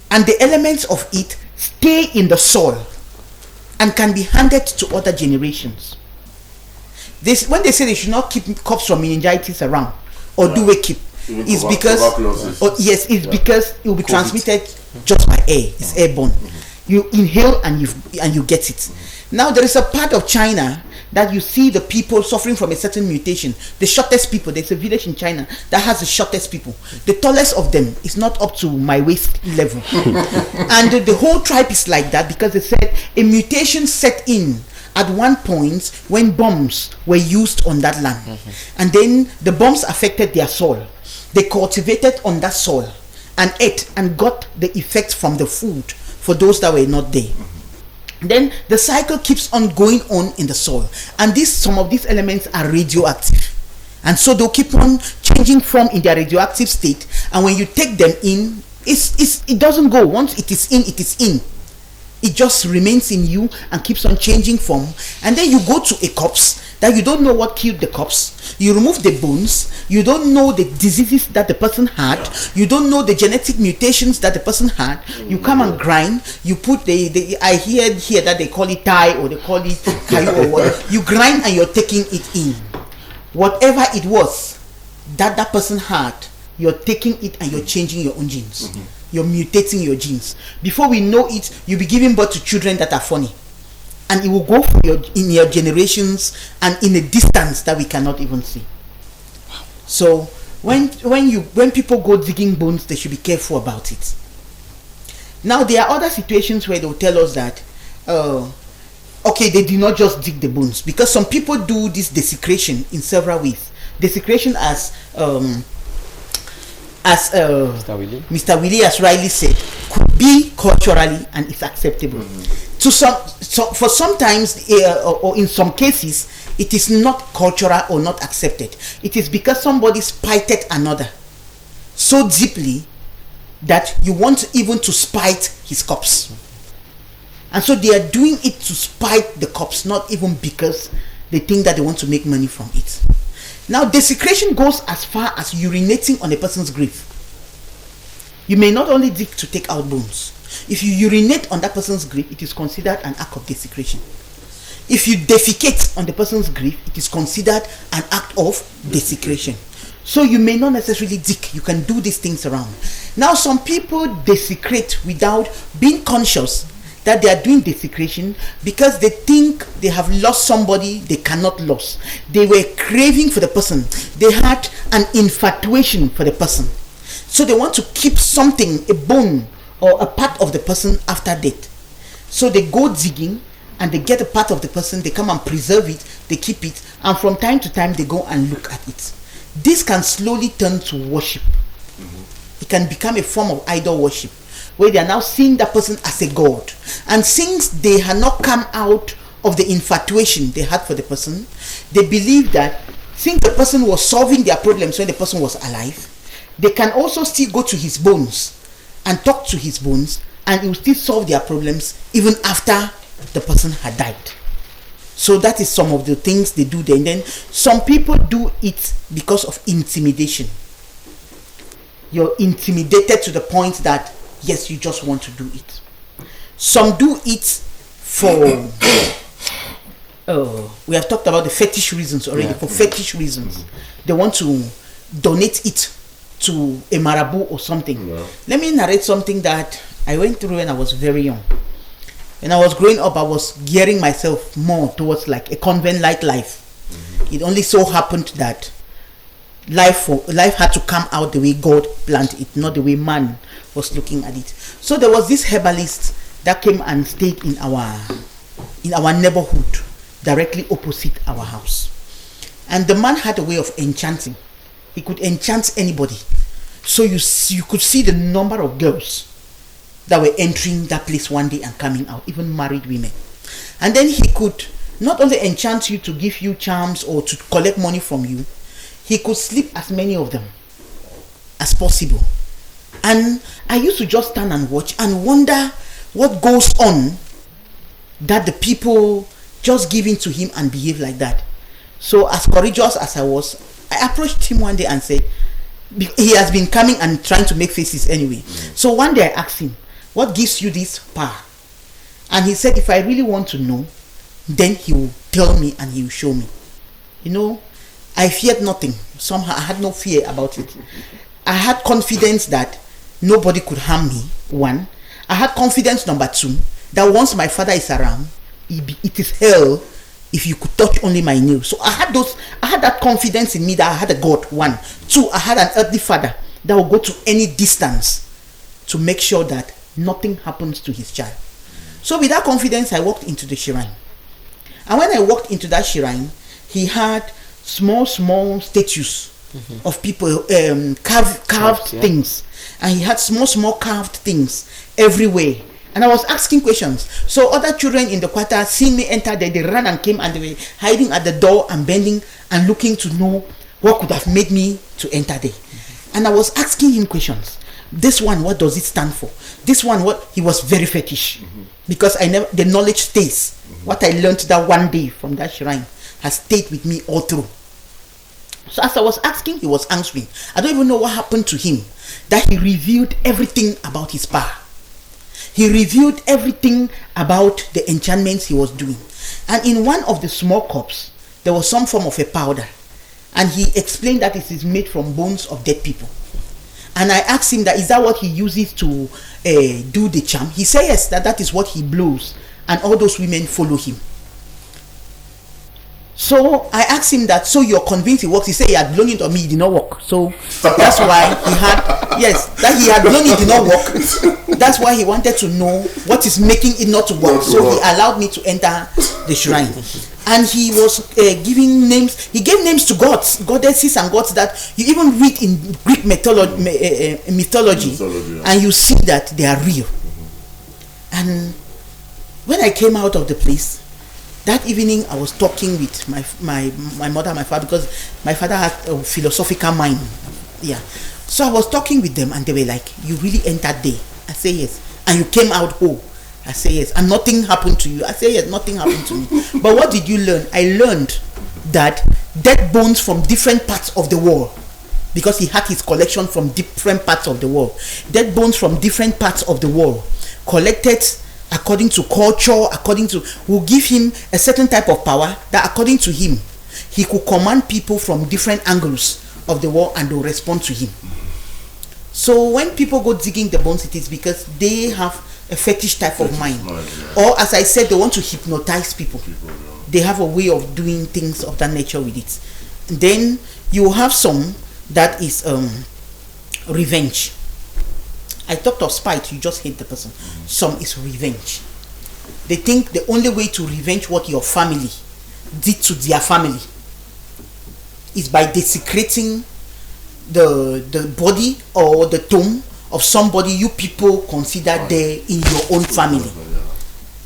and the elements of it stay in the soil and can be handed to other generations. When they say they should not keep crops from meningitis around or do a keep, it's because because it will be transmitted just by air. It's airborne. You inhale and you get it. Now there is a part of China that you see the people suffering from a certain mutation. The shortest people, there's a village in China that has the shortest people. The tallest of them is not up to my waist level. And the whole tribe is like that because they said a mutation set in at one point when bombs were used on that land. And then the bombs affected their soil. They cultivated on that soil and ate and got the effects from the food for those that were not there. Then the cycle keeps on going on in the soil, and some of these elements are radioactive, and so they'll keep on changing form in their radioactive state. And when you take them in, it doesn't go. Once it is in, it is in. It just remains in you and keeps on changing form. And then you go to a corpse that you don't know what killed the corpse. You remove the bones. You don't know the diseases that the person had. You don't know the genetic mutations that the person had. You come and grind. You put the I hear here that they call it Thai or they call it Kayu or what. You grind and you're taking it in. Whatever it was that person had, you're taking it and you're changing your own genes. You're mutating your genes. Before we know it, you'll be giving birth to children that are funny, and it will go for in your generations and in a distance that we cannot even see. So when people go digging bones, they should be careful about it. Now there are other situations where they'll tell us that okay, they do not just dig the bones, because some people do this desecration in several ways. Desecration as Mr. Willie has rightly said, could be culturally and is acceptable. To for sometimes or in some cases, it is not cultural or not accepted. It is because somebody spited another so deeply that you want even to spite his corpse. And so they are doing it to spite the corpse, not even because they think that they want to make money from it. Now, desecration goes as far as urinating on a person's grave. You may not only dig to take out bones. If you urinate on that person's grave, it is considered an act of desecration. If you defecate on the person's grave, it is considered an act of desecration. So you may not necessarily dig. You can do these things around. Now, some people desecrate without being conscious that they are doing desecration because they think they have lost somebody they cannot lose. They were craving for the person. They had an infatuation for the person. So they want to keep something, a bone or a part of the person after death. So they go digging and they get a part of the person, they come and preserve it, they keep it, and from time to time they go and look at it. This can slowly turn to worship. It can become a form of idol worship, where they are now seeing that person as a god. And since they had not come out of the infatuation they had for the person, they believe that since the person was solving their problems when the person was alive, they can also still go to his bones and talk to his bones, and it will still solve their problems even after the person had died. So that is some of the things they do there. And then some people do it because of intimidation. You're intimidated to the point that yes, you just want to do it. Some do it for we have talked about the fetish reasons already. For fetish reasons, they want to donate it to a marabout or something. Let me narrate something that I went through when I was very young. When I was growing up, I was gearing myself more towards like a convent-like life. It only so happened that life had to come out the way God planned it, not the way man was looking at it. So there was this herbalist that came and stayed in our neighborhood, directly opposite our house. And the man had a way of enchanting. He could enchant anybody. So you could see the number of girls that were entering that place one day and coming out, even married women. And then he could not only enchant you to give you charms or to collect money from you, he could sleep as many of them as possible. And I used to just stand and watch and wonder what goes on that the people just give in to him and behave like that. So as courageous as I was, I approached him one day and said, he has been coming and trying to make faces anyway. So one day I asked him, what gives you this power? And he said, if I really want to know, then he will tell me and he will show me. You know, I feared nothing. Somehow I had no fear about it. I had confidence that nobody could harm me, one. I had confidence, number two, that once my father is around, it is hell if you could touch only my nails. So I had that confidence in me that I had a God, one. Two, I had an earthly father that will go to any distance to make sure that nothing happens to his child. So with that confidence, I walked into the shrine. And when I walked into that shrine, he had small statues of people, carved things. And he had small carved things everywhere. And I was asking questions. So other children in the quarter, seeing me enter there, they ran and came and they were hiding at the door and bending and looking to know what could have made me to enter there. And I was asking him questions. This one, what does it stand for? This one, what? He was very fetish. because the knowledge stays. What I learned that one day from that shrine has stayed with me all through. So as I was asking, he was answering. I don't even know what happened to him, that he revealed everything about his power. He revealed everything about the enchantments he was doing. And in one of the small cups, there was some form of a powder. And he explained that it is made from bones of dead people. And I asked him that, is that what he uses to do the charm? He said yes, that is what he blows. And all those women follow him. So I asked him that, so you're convinced it works? He said he had blown it on me, it did not work. So that's why he had, yes, that he had blown it did not work. That's why he wanted to know what is making it not to work. So he allowed me to enter the shrine. And he was giving names. He gave names to gods, goddesses and gods that you even read in Greek mythology, and you see that they are real. And when I came out of the place, that evening I was talking with my mother and my father, because my father had a philosophical mind. Yeah. So I was talking with them and they were like, you really entered there? I say yes. And you came out whole? I say yes. And nothing happened to you? I say yes, nothing happened to me. But what did you learn? I learned that dead bones from different parts of the world, because he had his collection from different parts of the world. Dead bones from different parts of the world, collected according to culture, will give him a certain type of power that according to him, he could command people from different angles of the world and they'll respond to him. So when people go digging the bones, it is because they have a fetish type of mind. Or as I said, they want to hypnotize people. They have a way of doing things of that nature with it. And then you have some that is revenge. I talked of spite, you just hate the person. Some is revenge. They think the only way to revenge what your family did to their family is by desecrating the body or the tomb of somebody you people consider there in your own family.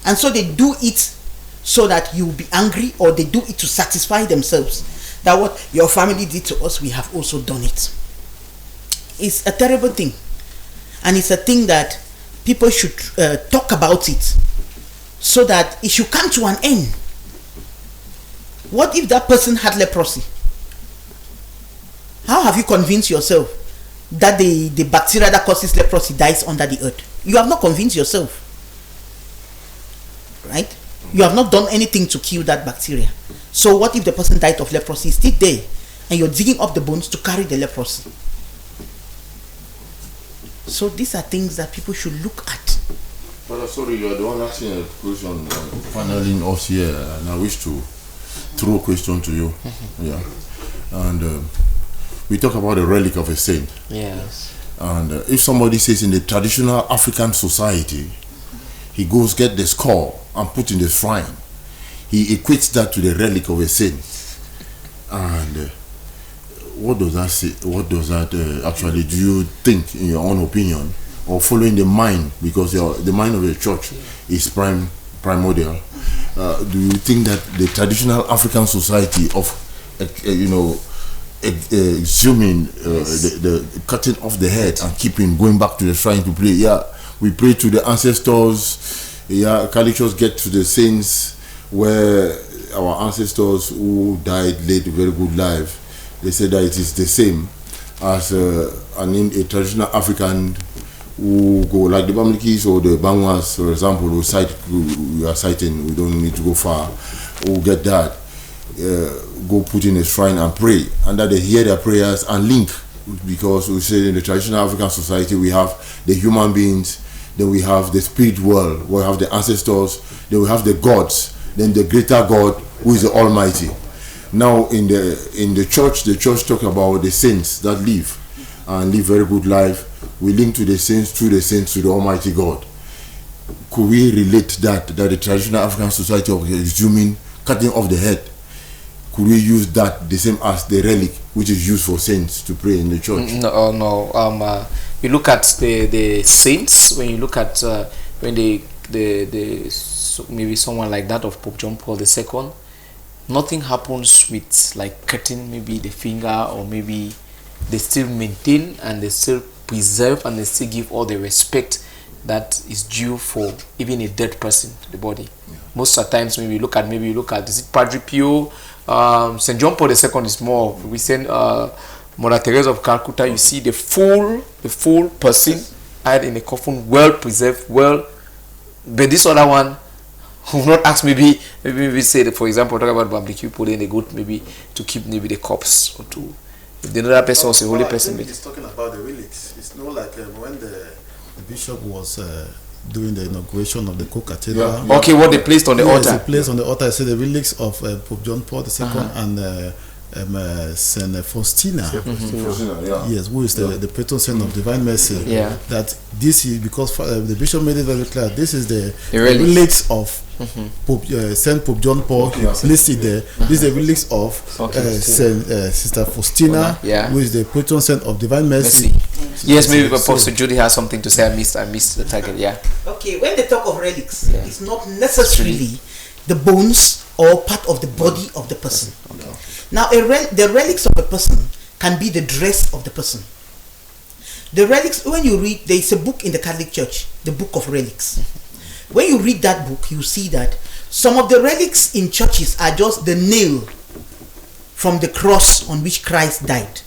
And so they do it so that you will be angry, or they do it to satisfy themselves that what your family did to us, we have also done it. It's a terrible thing. And it's a thing that people should talk about it, so that it should come to an end. What if that person had leprosy? How have you convinced yourself that the bacteria that causes leprosy dies under the earth? You have not convinced yourself. Right? You have not done anything to kill that bacteria. So what if the person died of leprosy, is still there, and you're digging up the bones to carry the leprosy? So these are things that people should look at. But sorry, you are the one asking a question, paneling us here, and I wish to throw a question to you. Yeah, and we talk about the relic of a saint. Yes. And if somebody says in the traditional African society, he goes get the skull and put in the shrine, he equates that to the relic of a saint. And what does that say? What does that actually, do you think, in your own opinion, or following the mind, because the mind of the church is primordial, do you think that the traditional African society of exhuming the cutting off the head and keeping going back to the shrine to pray, we pray to the ancestors, cultures get to the saints where our ancestors who died led a very good life, they say that it is the same as a traditional African who go, like the Bamlikis or the Bangwas, for example, we are citing, we don't need to go far, who get that, go put in a shrine and pray, and that they hear their prayers and link, because we say in the traditional African society we have the human beings, then we have the spirit world, we have the ancestors, then we have the gods, then the greater God who is the Almighty. Now in the church talk about the saints that live very good life. We link to the saints, through the saints, to the Almighty God. Could we relate that the traditional African society of exhuming, cutting off the head, could we use that the same as the relic which is used for saints to pray in the church? No. You look at the saints, when you look at when maybe someone like that of Pope John Paul II, nothing happens with like cutting maybe the finger, or maybe they still maintain and they still preserve and they still give all the respect that is due for even a dead person, the body. Most of the times when we look at, is it Padre Pio, St. John Paul II is more recent, Mother Teresa of Calcutta, you see the full person hide in a coffin, well preserved, well. But this other one, who will not ask, maybe say that, for example, talk about barbecue, put in a goat, maybe to keep maybe the corpse or to. If the other person was a holy person, he's talking about the relics. It's not like when the bishop was doing the inauguration of the co-cathedral. Yeah. Okay, what they placed on the altar. They placed on the altar. I said the relics of Pope John Paul II and Saint Faustina. Yeah. Yes, who is the patron saint of divine mercy. Yeah. That this is because the bishop made it very clear. This is the relics. relics of Pope Saint Pope John Paul listed there. This is the relics of Saint Sister Faustina, who is the patron saint of divine mercy. Yes, maybe Apostle Judy has something to say. I missed the target. Yeah. Okay, when they talk of relics, it's not necessarily the bones or part of the body of the person. Okay. Now, the relics of a person can be the dress of the person. The relics, when you read, there is a book in the Catholic Church, the Book of Relics. When you read that book, you see that some of the relics in churches are just the nail from the cross on which Christ died.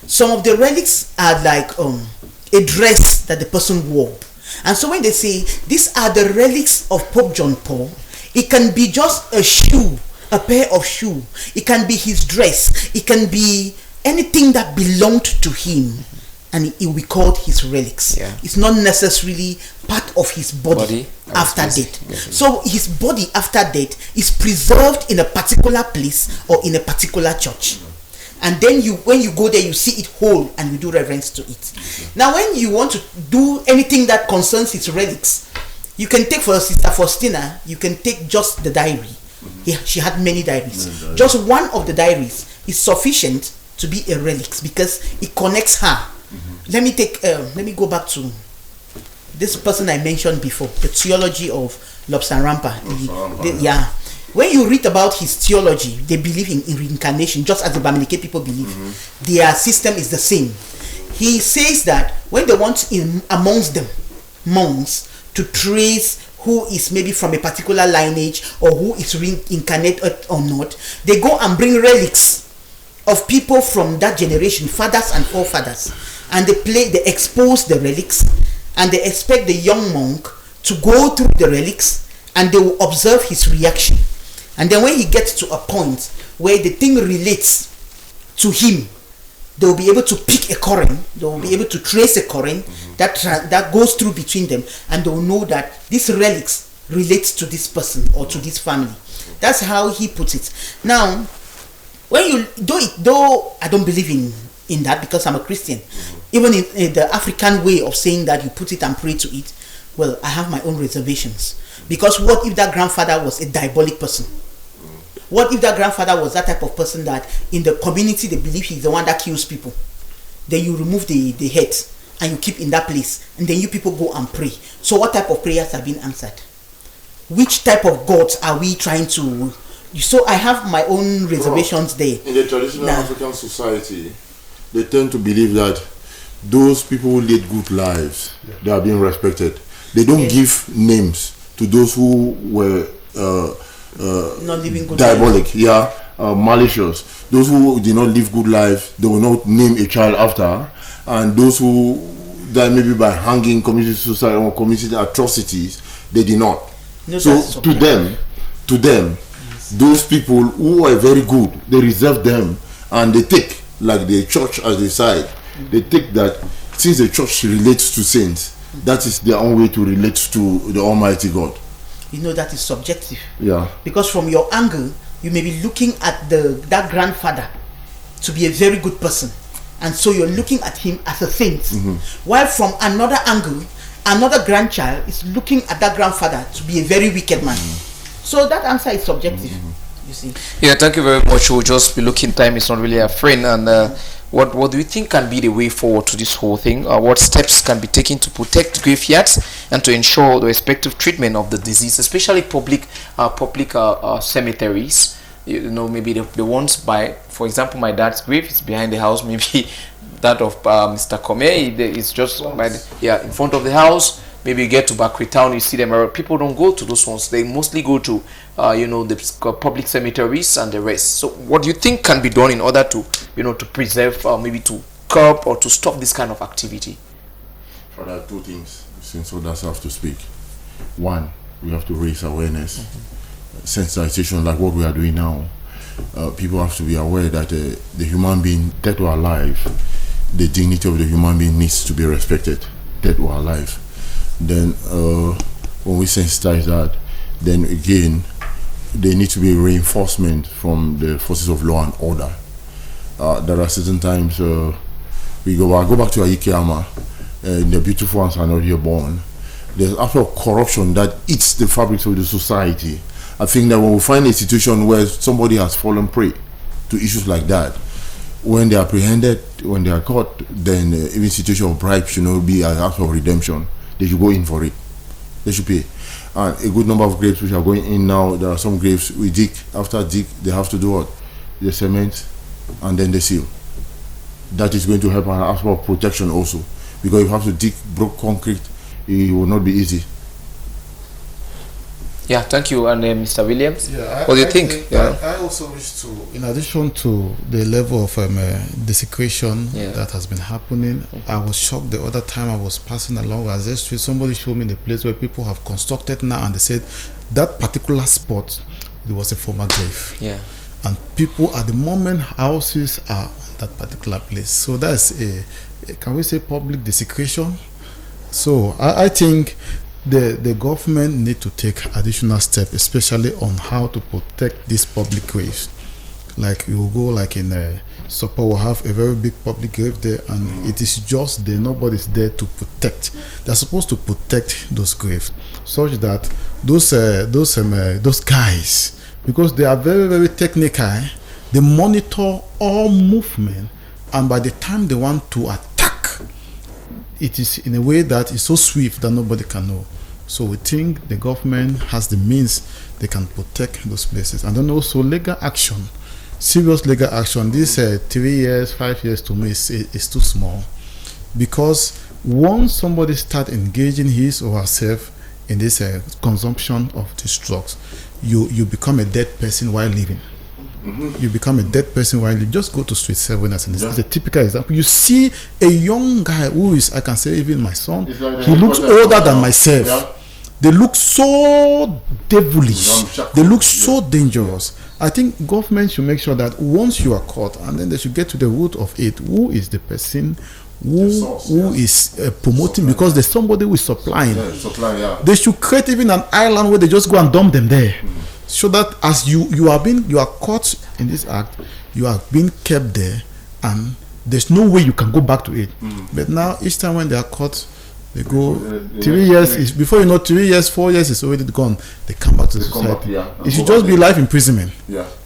Some of the relics are like a dress that the person wore. And so when they say, these are the relics of Pope John Paul, it can be just a shoe, a pair of shoe. It can be his dress. It can be anything that belonged to him, and it will be called his relics. Yeah. It's not necessarily part of his body after death. Yes. So his body after death is preserved in a particular place or in a particular church. And then when you go there, you see it whole and you do reverence to it. Now, when you want to do anything that concerns his relics, you can take, for Sister Faustina, you can take just the diary. She had many diaries. Just one of the diaries is sufficient to be a relic because it connects her. Let me go back to this person I mentioned before, the theology of Lobsang Rampa. Yeah. When you read about his theology, they believe in reincarnation, just as the Bamileke people believe. Their system is the same. He says that when they want amongst them monks to trace who is maybe from a particular lineage or who is reincarnated or not, they go and bring relics of people from that generation, fathers and forefathers, and they expose the relics, and they expect the young monk to go through the relics, and they will observe his reaction. And then when he gets to a point where the thing relates to him, they will be able to pick a current, they will be able to trace a current that goes through between them, and they will know that these relics relates to this person or to this family. That's how he puts it. Now, when you though I don't believe in that because I'm a Christian, even in the African way of saying that you put it and pray to it, well, I have my own reservations. Because what if that grandfather was a diabolic person? What if that grandfather was that type of person that in the community they believe he's the one that kills people? Then you remove the head and you keep in that place, and then you people go and pray. So what type of prayers have been answered? Which type of gods are we trying to? So I have my own reservations there. In the traditional African society, they tend to believe that those people who lead good lives, they are being respected. They don't give names to those who were not living good diabolic, malicious. Those who did not live good lives, they will not name a child after. And those who died maybe by hanging, committed suicide or committed atrocities, they did not. No, so to them, those people who are very good, they reserve them, and they take, like the church as they side, they take that since the church relates to saints, that is their own way to relate to the Almighty God. You know, that is subjective. Yeah. Because from your angle, you may be looking at that grandfather to be a very good person, and so you're looking at him as a saint. While from another angle, another grandchild is looking at that grandfather to be a very wicked man. So that answer is subjective. You see. Yeah, thank you very much. We'll just be looking. Time is not really a friend. And what do you think can be the way forward to this whole thing? What steps can be taken to protect graveyards and to ensure the respective treatment of the disease, especially public cemeteries? you know, maybe the ones by, for example, my dad's grave is behind the house. Maybe that of Mr. Kome is just by the, in front of the house. Maybe you get to Bakri Town, you see them. People don't go to those ones. They mostly go to, you know, the public cemeteries and the rest. So, what do you think can be done in order to, you know, to preserve, maybe to curb or to stop this kind of activity? For that, two things, since others have to speak. One, we have to raise awareness, sensitization, like what we are doing now. People have to be aware that the human being, dead or alive, the dignity of the human being needs to be respected, dead or alive. Then when we sensitize that, then again there needs to be reinforcement from the forces of law and order. There are certain times we go back to Aikiyama, the beautiful ones are not here born. There's after corruption that eats the fabric of the society. I think that when we find a situation where somebody has fallen prey to issues like that, when they are apprehended, when they are caught, then even situation of bribe should not be an act of redemption. They should go in for it. They should pay. And a good number of graves which are going in now, there are some graves we dig. After dig, they have to do what? The cement and then the seal. That is going to help an aspect of protection also. Because if you have to dig broke concrete, it will not be easy. Yeah, thank you. And Mr. Williams, Yeah, what do you think? I also wish to, in addition to the level of desecration that has been happening, I was shocked the other time I was passing along Azure Street. Somebody showed me the place where people have constructed now, and they said that particular spot, it was a former grave. Yeah. And people at the moment, houses are on that particular place. So that's a can we say, public desecration? So I think the government need to take additional steps, especially on how to protect these public graves. Like you will go like in Sopo will have a very big public grave there, and it is just there, nobody's there to protect. They're supposed to protect those graves, such that those guys, because they are very, very technical, they monitor all movement, and by the time they want to attack, it is in a way that is so swift that nobody can know. So we think the government has the means they can protect those places. And then also legal action, serious legal action. This 3 years, 5 years to me is too small, because once somebody start engaging his or herself in this consumption of these drugs, you become a dead person while living. You become a dead person while you just go to Street 7 as it's a typical example. You see a young guy who is, I can say even my son, he looks older than myself. They look so devilish. They look so dangerous. I think government should make sure that once you are caught, and then they should get to the root of it. Who is the person who is promoting? Because there's somebody who is supplying. They should create even an island where they just go and dump them there. So that as you are caught in this act, you are being kept there, and there's no way you can go back to it. But now each time when they are caught, they go 3 years. Is before you know, 3 years, 4 years is already gone. They come back to the society. It should just be life imprisonment.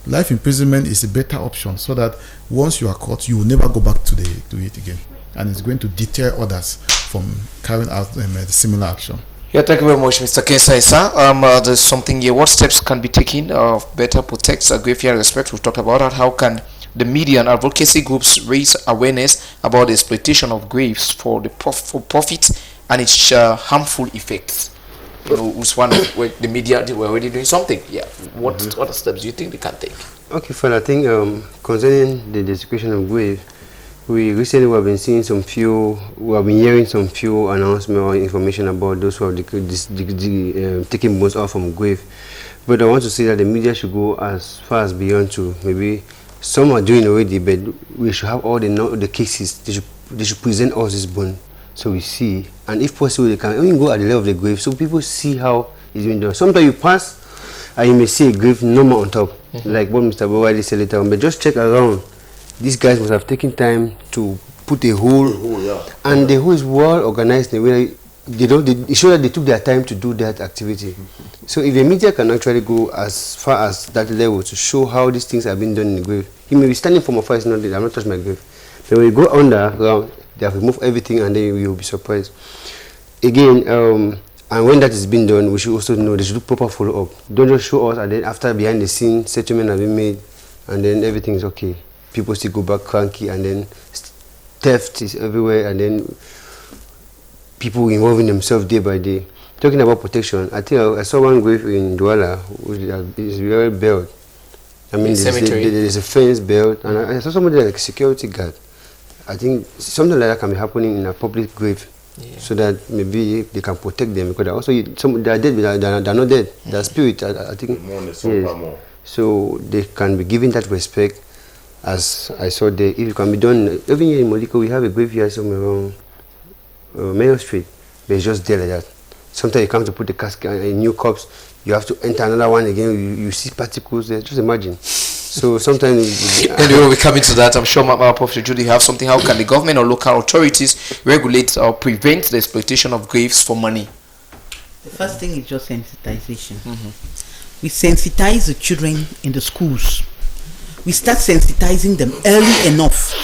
Life imprisonment is a better option, so that once you are caught, you will never go back to it again, and it's going to deter others from carrying out similar action. Yeah, thank you very much, Mr. Kensaisa. There's something here. What steps can be taken better protect graveyard respect? We've talked about that. How can the media and advocacy groups raise awareness about the exploitation of graves for profit and its harmful effects? You know, it's one where the media, they were already doing something. Yeah. What other steps do you think they can take? Okay, fine. I think concerning the desecration of grave, we recently have been seeing we have been hearing some few announcements or information about those who are taking bones out from grave. But I want to say that the media should go as far as beyond to maybe some are doing already, but we should have all the cases. They should present us this bone so we see, and if possible, they can even go at the level of the grave so people see how it's being done. Sometimes you pass and you may see a grave number on top, like what Mr. Bowadi said later on, but just check around. These guys must have taken time to put a hole, and the hole is well organized in a way they show that they took their time to do that activity. So if the media can actually go as far as that level to show how these things are being done in the grave, he may be standing from afar, it's not that I'm not touching my grave. But when you go underground, they have removed everything, and then you will be surprised. Again, And when that is being done, we should also know they should do proper follow-up. Don't just show us and then after behind the scene settlement has been made and then everything is okay. People still go back cranky and then theft is everywhere and then people involving themselves day by day. Talking about protection, I think I saw one grave in Douala which is very built. I mean, there's a fence built and I saw somebody like a security guard. I think something like that can be happening in a public grave. Yeah. So that maybe they can protect them because also they are dead, but they're not dead. Their spirit, I think. More. So they can be given that respect, as I saw there. If it can be done, even here in Moliko, we have a graveyard somewhere around Mayo Street, but it's just there like that. Sometimes you come to put the casket in new cups, you have to enter another one again. You see particles there. Just imagine. So sometimes... Anyway, we come into that. I'm sure Prof. Judy have something. How can the government or local authorities regulate or prevent the exploitation of graves for money? The first thing is just sensitization. We sensitize the children in the schools. We start sensitizing them early enough.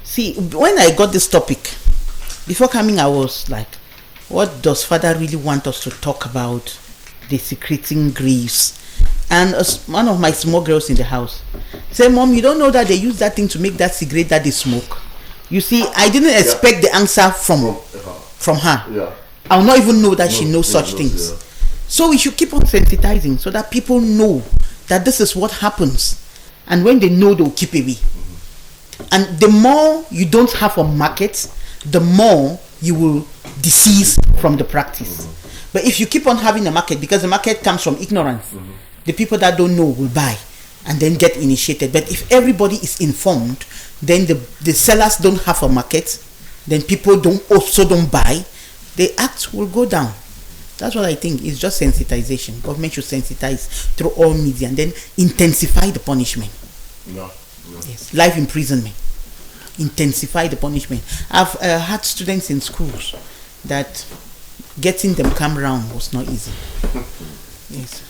See, when I got this topic, before coming I was like, what does Father really want us to talk about? Desecrating graves. And one of my small girls in the house said, Mom, you don't know that they use that thing to make that cigarette that they smoke? You see, I didn't expect the answer from her. Yeah. I'll not even know that she knows such things. Yeah. So we should keep on sensitizing so that people know that this is what happens. And when they know, they'll keep away. And the more you don't have a market, the more you will decease from the practice. But if you keep on having a market, because the market comes from ignorance, the people that don't know will buy and then get initiated. But if everybody is informed, then the sellers don't have a market, then people don't buy, the act will go down. That's what I think. It's just sensitization. Government should sensitize through all media and then intensify the punishment. Yes, life imprisonment. Intensify the punishment. I've had students in schools that getting them come round was not easy. Yes.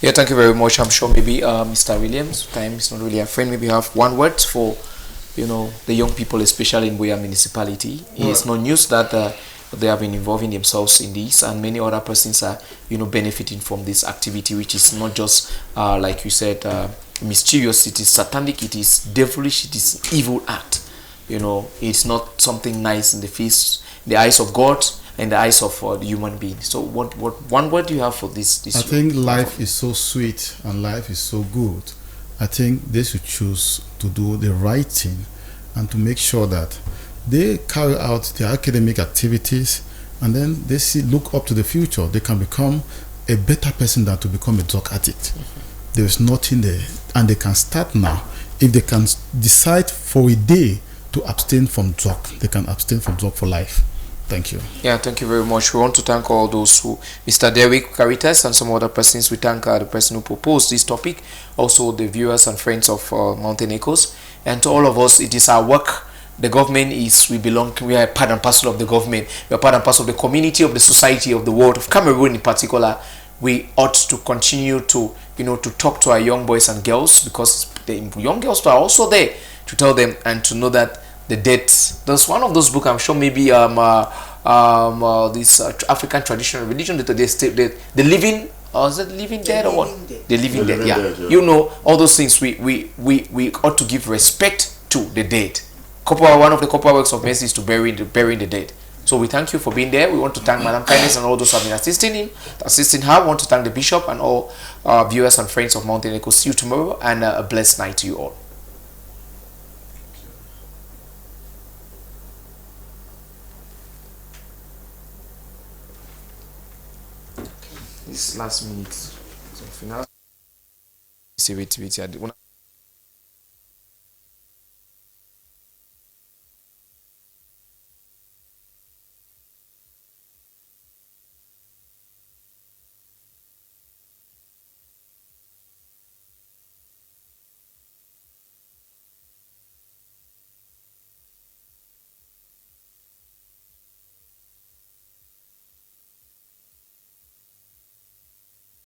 Yeah, thank you very much. I'm sure maybe Mr. Williams, time is not really a friend, maybe have one word for, the young people, especially in Buea municipality. It's no news that they have been involving themselves in this, and many other persons are, benefiting from this activity, which is not just, like you said, mischievous. It is satanic, it is devilish, it is evil act. It's not something nice in the eyes of God, in the eyes of the human being. So what one word do you have for this I think life is so sweet and life is so good. I think they should choose to do the right thing and to make sure that they carry out their academic activities and then they look up to the future. They can become a better person than to become a drug addict. There is nothing there, and they can start now. If they can decide for a day to abstain from drug, they can abstain from drug for life. Thank you. Yeah, thank you very much. We want to thank all those who, Mr. Derrick Caritas and some other persons. We thank the person who proposed this topic, also the viewers and friends of Mountain Echoes, and to all of us. It is our work. The government we are part and parcel of the government. We are part and parcel of the community, of the society, of the world, of Cameroon in particular. We ought to continue to, to talk to our young boys and girls, because the young girls are also there, to tell them and to know that the dead. There's one of those books, I'm sure maybe this African traditional religion, the living, or is it living dead or what? The living dead, yeah. All those things. We ought to give respect to the dead. One of the corporal works of mercy is to bury the dead. So we thank you for being there. We want to thank Madam Kindness and all those who have been assisting her. We want to thank the Bishop and all viewers and friends of Mountain Echo. See you tomorrow, and a blessed night to you all. This last minute, so final. See, wait.